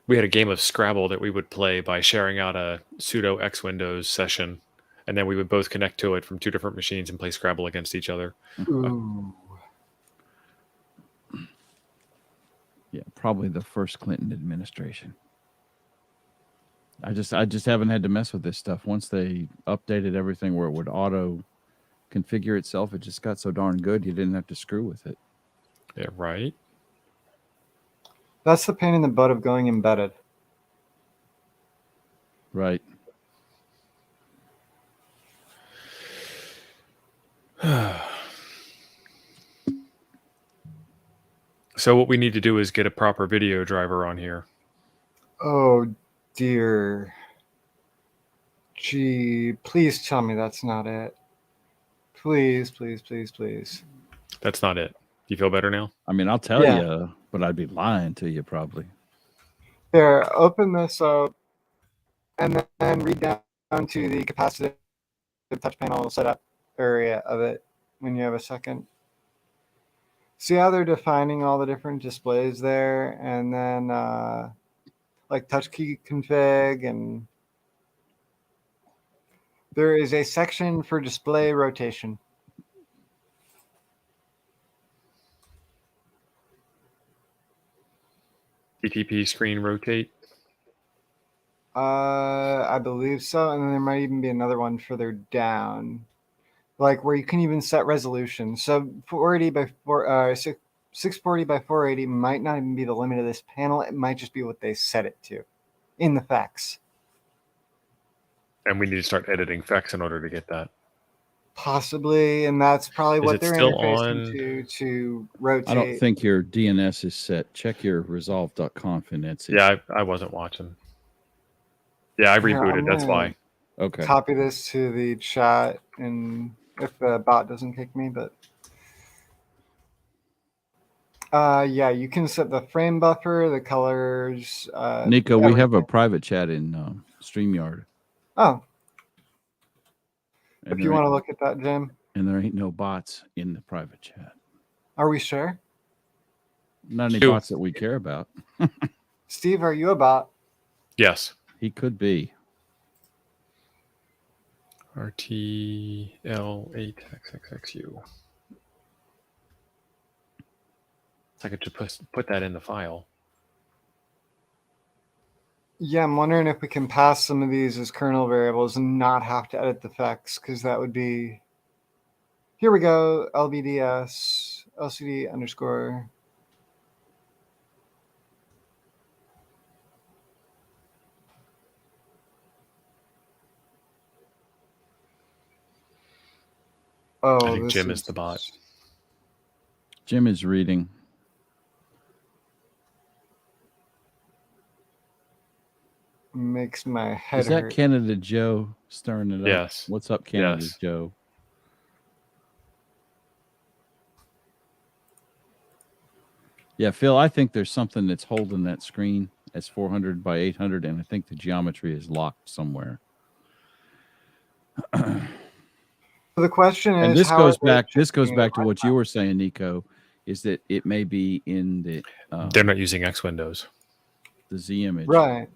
We had a game of Scrabble that we would play by sharing out a sudo X Windows session, and then we would both connect to it from 2 different machines and play Scrabble against each other. Ooh. Yeah, probably the first Clinton administration. I just haven't had to mess with this stuff. Once they updated everything where it would auto configure itself, it just got so darn good you didn't have to screw with it. Yeah, right. That's the pain in the butt of going embedded. Right. So what we need to do is get a proper video driver on here. Oh dear. Gee, please tell me that's not it. Please, please, please, please. That's not it. You feel better now? I mean, I'll tell you, but I'd be lying to you probably. There, open this up and then read down to the capacitive touch panel setup area of it when you have a second. See how they're defining all the different displays there, and then like touch key config, and there is a section for display rotation. DTP screen rotate. I believe so, and then there might even be another one further down, like where you can even set resolution. So 480 by 640 by 480 might not even be the limit of this panel. It might just be what they set it to. in the FX. And we need to start editing FX in order to get that. Possibly, and that's probably what they're still interfacing to rotate. I don't think your DNS is set. Check your resolve.conf and that's it. Yeah, I wasn't watching. Yeah, I rebooted. That's why. Okay. Copy this to the chat, and if the bot doesn't kick me, but yeah, you can set the frame buffer, the colors. Nico, we have a private chat in StreamYard. Oh, and if you want to look at that, Jim. And there ain't no bots in the private chat. Are we sure? Not any bots that we care about. Steve, are you a bot? Yes. He could be. RTL8XXXU. I could just put that in the file. Yeah, I'm wondering if we can pass some of these as kernel variables and not have to edit the FX, because that would be... Here we go, LBDS, LCD underscore. Oh, I think Jim is the bot. Jim is reading. Makes my head Is that hurt. Canada Joe stirring it up? Yes. What's up, Canada Joe? Yeah, Phil, I think there's something that's holding that screen as 400 by 800, and I think the geometry is locked somewhere. The question is, and this goes back. This goes back to what you were saying, Nico. Is that it may be in the? They're not using X Windows. The Z image, right?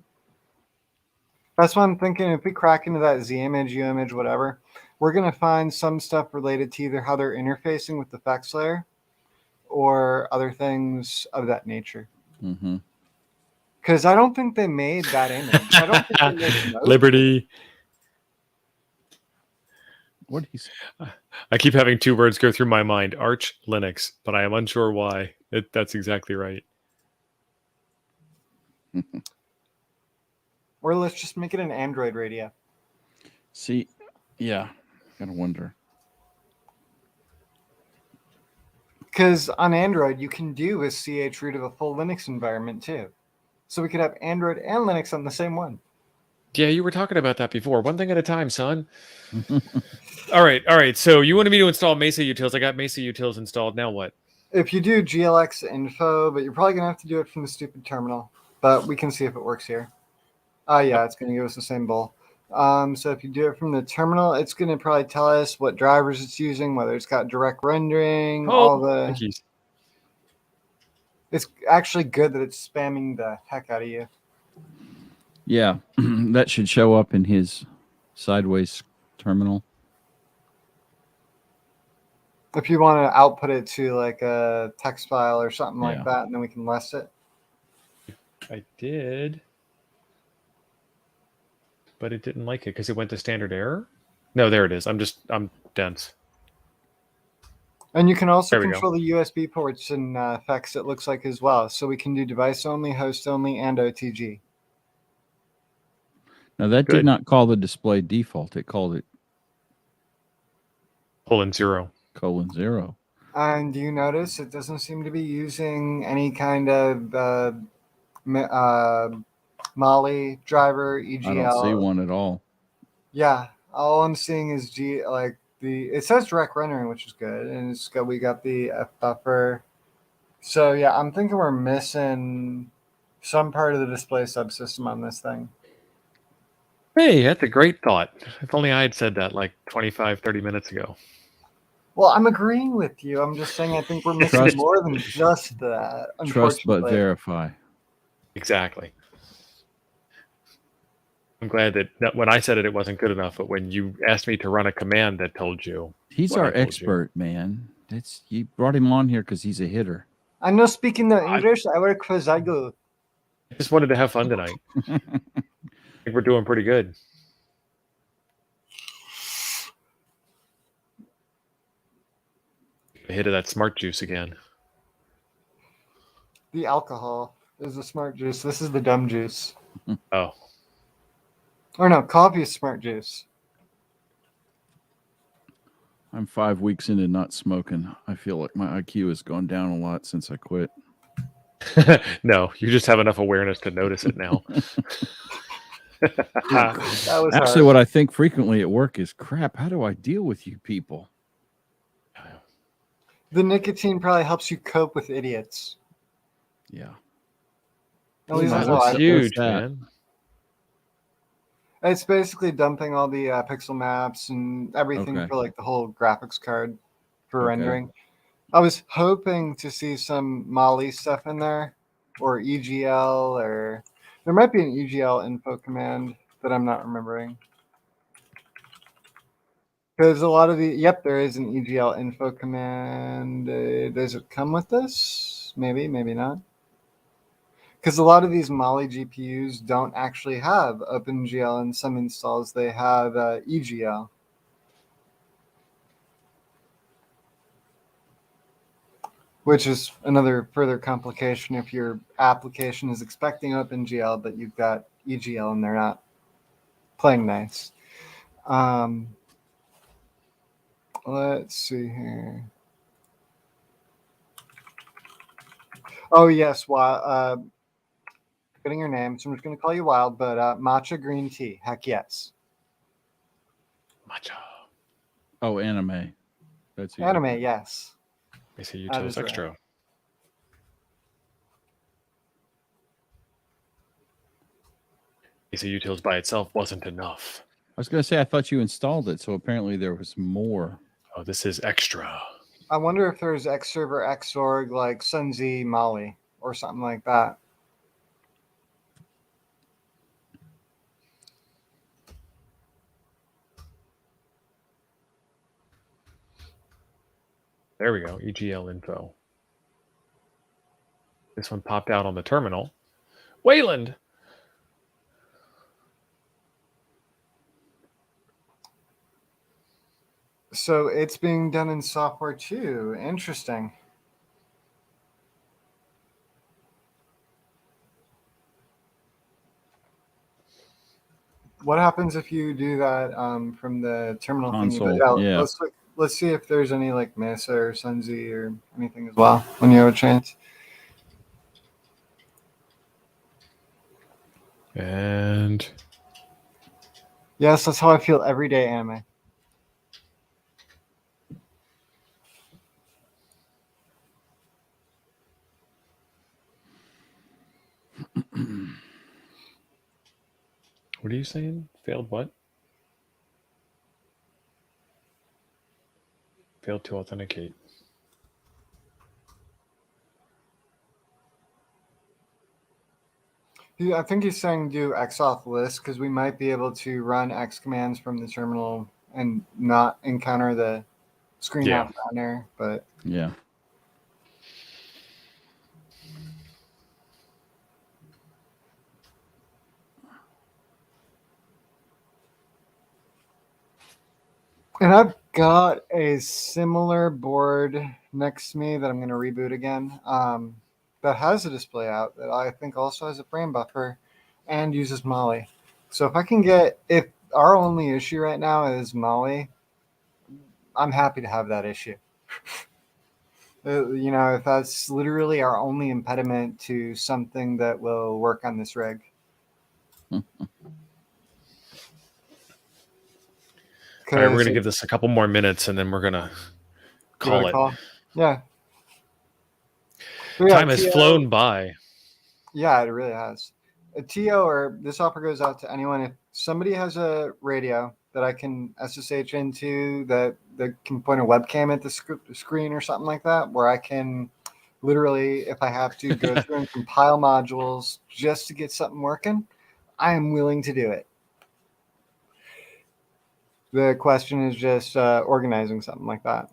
That's what I'm thinking. If we crack into that Z image, U image, whatever, we're gonna find some stuff related to either how they're interfacing with the FX layer, or other things of that nature. Mm-hmm. Because I don't think they made that image. I don't think they made Liberty. What is? I keep having two words go through my mind: Arch Linux, but I am unsure why. That's exactly right. Or let's just make it an Android radio. See, yeah, gotta wonder. Because on Android, you can do a CH root of a full Linux environment too. So we could have Android and Linux on the same one. Yeah, you were talking about that before. One thing at a time, son. All right. So you wanted me to install Mesa Utils. I got Mesa Utils installed. Now what? If you do glx info, but you're probably going to have to do it from the stupid terminal. But we can see if it works here. Yeah, it's going to give us the same bowl. So if you do it from the terminal, it's going to probably tell us what drivers it's using, whether it's got direct rendering, all the... Cookies. It's actually good that it's spamming the heck out of you. Yeah, that should show up in his sideways terminal. If you want to output it to like a text file or something like that, and then we can list it. I did. But it didn't like it because it went to standard error. No, there it is. I'm dense. And you can also control the USB ports in FX, it looks like, as well. So we can do device only, host only, and OTG. Now that did not call the display default. It called it :0. :0. And do you notice it doesn't seem to be using any kind of Mali driver, EGL? I don't see one at all. Yeah, all I'm seeing is it says direct rendering, which is good, and we got the F buffer. So yeah, I'm thinking we're missing some part of the display subsystem on this thing. Hey, that's a great thought. If only I had said that like 25, 30 minutes ago. Well, I'm agreeing with you. I'm just saying I think we're missing more than just that. Trust but verify. Exactly. I'm glad that when I said it wasn't good enough, but when you asked me to run a command that told you. He's our expert, man. You brought him on here because he's a hitter. I'm not speaking the English. I work for Zygo. I just wanted to have fun tonight. I think we're doing pretty good. A hit of that smart juice again. The alcohol is the smart juice. This is the dumb juice. Oh. Or no, coffee is smart juice. I'm 5 weeks into not smoking. I feel like my IQ has gone down a lot since I quit. No, you just have enough awareness to notice it now. That was Actually, hard. what I think frequently at work is, crap, how do I deal with you people? The nicotine probably helps you cope with idiots. Yeah. At least that's That's how I do it. huge, that? man. It's basically dumping all the pixel maps and everything Okay. for like the whole graphics card for Okay. rendering. I was hoping to see some Mali stuff in there, or EGL, or there might be an EGL info command that I'm not remembering. Because a lot of there is an EGL info command. Does it come with this? Maybe, maybe not. Because a lot of these Mali GPUs don't actually have OpenGL. In some installs, they have EGL. Which is another further complication if your application is expecting OpenGL, but you've got EGL and they're not playing nice. Let's see here. Oh, yes. Getting your name, so I'm just going to call you Wild, but matcha green tea. Heck yes. Matcha. Oh, anime. That's Anime, yes. They say That Utils is Extra. right. They say Utils by itself wasn't enough. I was going to say, I thought you installed it, so apparently there was more. Oh, this is extra. I wonder if there's Xserver, Xorg, like Sunzi Mali, or something like that. There we go. EGL info. This one popped out on the terminal. Wayland. So it's being done in software too. Interesting. What happens if you do that from the terminal Console, thingy? yeah. Let's see if there's any like Mesa or Sunzi or anything as well when you have a chance. And Yes, that's how I feel every day, anime. what are you saying? Failed what? Failed to authenticate. I think he's saying do xauth list because we might be able to run X commands from the terminal and not encounter the screen Yeah. out down there. But Yeah. and I've got a similar board next to me that I'm going to reboot again. That has a display out that I think also has a frame buffer and uses Mali. So if our only issue right now is Mali, I'm happy to have that issue. If that's literally our only impediment to something that will work on this rig. All right, we're going to give this a couple more minutes and then we're going to call it. Yeah. Time has flown by. Yeah, it really has. A TO, or this offer goes out to anyone. If somebody has a radio that I can SSH into that can point a webcam at the screen or something like that, where I can literally, if I have to, go through and compile modules just to get something working, I am willing to do it. The question is just organizing something like that.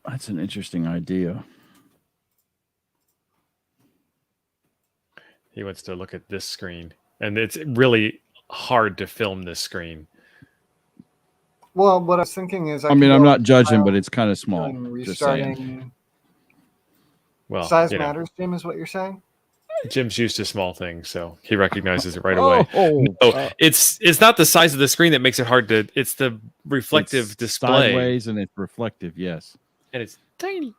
That's an interesting idea. He wants to look at this screen. And it's really hard to film this screen. Well, what I was thinking is I'm not judging, but it's kind of small. Restarting. Just saying. Well, size matters, Jim, is what you're saying? Jim's used to small things, so he recognizes it right away. Oh, It's not the size of the screen that makes it hard to. It's the reflective display. Sideways and it's reflective. Yes, and it's tiny.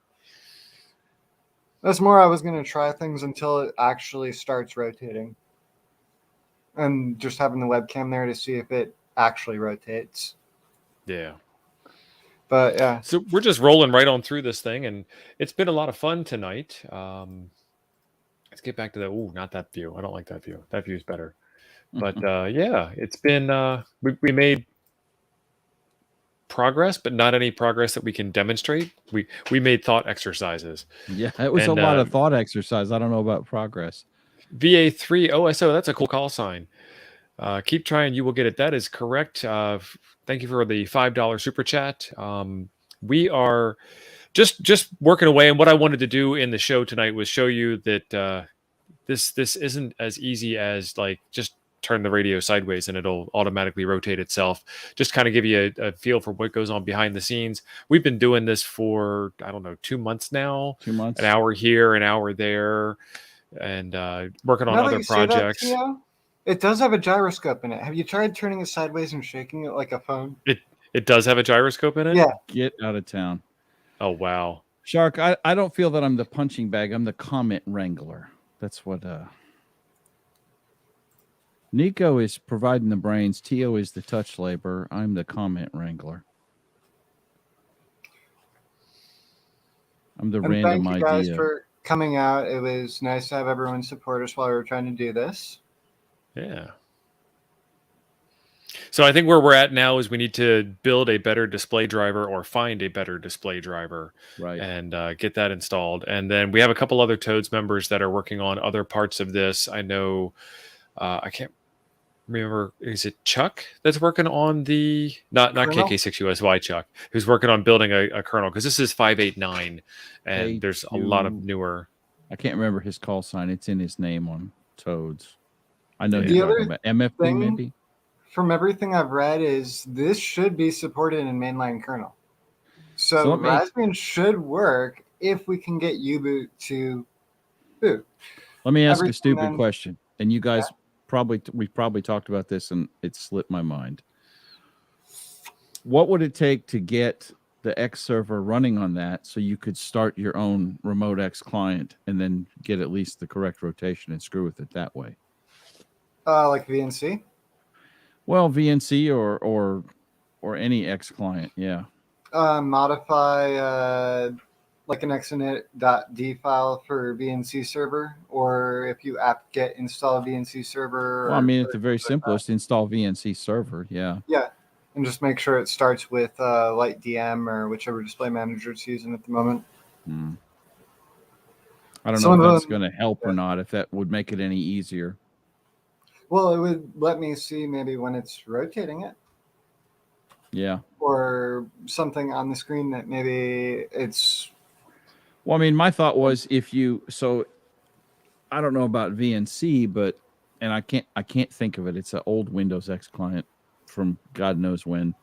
That's more I was going to try things until it actually starts rotating. And just having the webcam there to see if it actually rotates. Yeah. But yeah. So we're just rolling right on through this thing, and it's been a lot of fun tonight. Let's get back to the, not that view. I don't like that view. That view is better. But yeah, it's been, we made progress, but not any progress that we can demonstrate. We made thought exercises. Yeah, it was a lot of thought exercise. I don't know about progress. VA3 OSO, that's a cool call sign. Keep trying, you will get it. That is correct. Thank you for the $5 super chat. We are just working away, and what I wanted to do in the show tonight was show you that this isn't as easy as like just turn the radio sideways and it'll automatically rotate itself. Just kind of give you a feel for what goes on behind the scenes. We've been doing this for, I don't know, 2 months now. 2 months. An hour here, an hour there, and working on other projects. It does have a gyroscope in it. Have you tried turning it sideways and shaking it like a phone? It does have a gyroscope in it? Yeah. Get out of town. Oh, wow. Shark, I don't feel that I'm the punching bag. I'm the comment wrangler. That's what... Nico is providing the brains. Tio is the touch labor. I'm the comment wrangler. I'm the random idea. Thank you guys for coming out. It was nice to have everyone support us while we were trying to do this. Yeah. So I think where we're at now is we need to build a better display driver or find a better display driver, right, and get that installed. And then we have a couple other Toads members that are working on other parts of this. I know, I can't remember, is it Chuck that's working on the not KK6USY Chuck, who's working on building a kernel, because this is 589 and there's a lot of newer. I can't remember his call sign. It's in his name on Toads. I know you're talking about MFP maybe. From everything I've read, is this should be supported in mainline kernel. So Raspbian should work if we can get U-boot to boot. Let me ask a stupid question, and you guys we've probably talked about this and it slipped my mind. What would it take to get the X server running on that so you could start your own remote X client and then get at least the correct rotation and screw with it that way? Like VNC? Well, VNC or any X client, yeah. Modify like an xinit.d file for VNC server, or if you apt-get install VNC server. Well, I mean, at the very simplest, install VNC server, yeah. Yeah, and just make sure it starts with LightDM or whichever display manager it's using at the moment. I don't know if that's going to help or not, if that would make it any easier. Well, it would let me see maybe when it's rotating it. Yeah. Or something on the screen that maybe it's... Well, I mean, my thought was so I don't know about VNC, but, and I can't think of it. It's an old Windows X client from God knows when.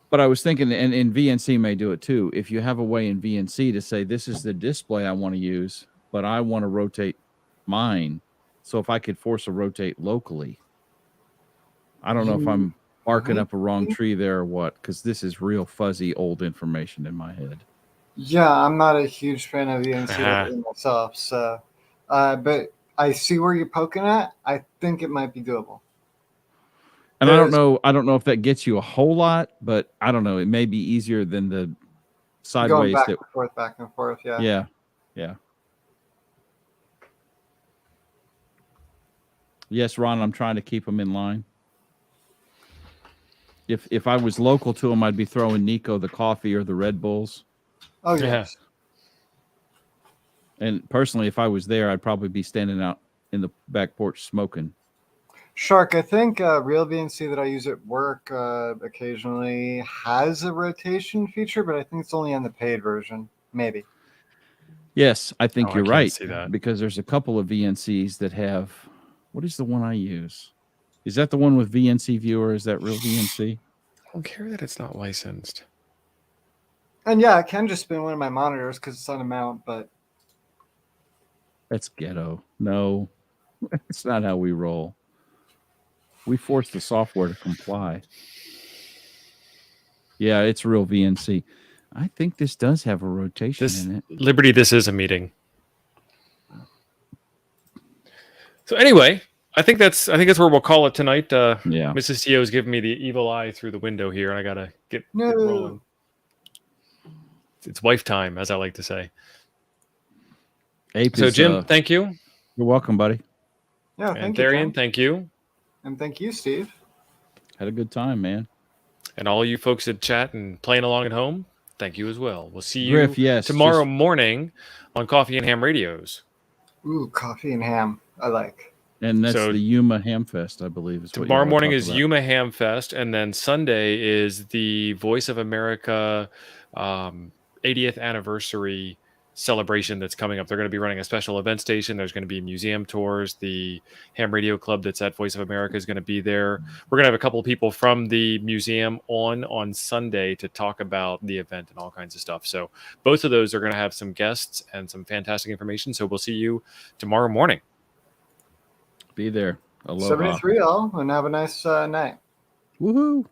But I was thinking, and VNC may do it too, if you have a way in VNC to say, this is the display I want to use, but I want to rotate mine. So if I could force a rotate locally, I don't know if I'm barking up a wrong tree there or what, because this is real fuzzy old information in my head. Yeah, I'm not a huge fan of VNC myself, so but I see where you're poking at. I think it might be doable. And I don't know if that gets you a whole lot, but I don't know. It may be easier than the sideways. Going back and forth, yeah. Yeah. Yes, Ron, I'm trying to keep them in line. If I was local to them, I'd be throwing Nico the coffee or the Red Bulls. Oh, yes. And personally, if I was there, I'd probably be standing out in the back porch smoking. Shark, I think Real VNC that I use at work occasionally has a rotation feature, but I think it's only on the paid version, maybe. Yes, I think you're right. See that. Because there's a couple of VNCs that have... What is the one I use? Is that the one with VNC Viewer? Is that Real VNC? I don't care that it's not licensed. And yeah, it can just spin one of my monitors because it's on a mount, but... That's ghetto. No, it's not how we roll. We force the software to comply. Yeah, it's real VNC. I think this does have a rotation in it. Liberty, this is a meeting. So anyway, I think that's where we'll call it tonight. Yeah. Mrs. CEO is giving me the evil eye through the window here, and I gotta get rolling. It's wife time, as I like to say. Ape so Jim, thank you. You're welcome, buddy. Yeah, and Therian, thank you. And thank you, Steve. Had a good time, man. And all you folks at chat and playing along at home, thank you as well. We'll see you Griff, tomorrow morning on Coffee and Ham Radios. Ooh, coffee and ham. I like. And that's the Yuma Ham Fest, I believe. Is tomorrow morning is Yuma Ham Fest, and then Sunday is the Voice of America 80th anniversary celebration that's coming up. They're going to be running a special event station. There's going to be museum tours. The Ham Radio Club that's at Voice of America is going to be there. We're going to have a couple of people from the museum on Sunday to talk about the event and all kinds of stuff. So both of those are going to have some guests and some fantastic information. So we'll see you tomorrow morning. Be there. Aloha. 73 all, and have a nice night. Woohoo.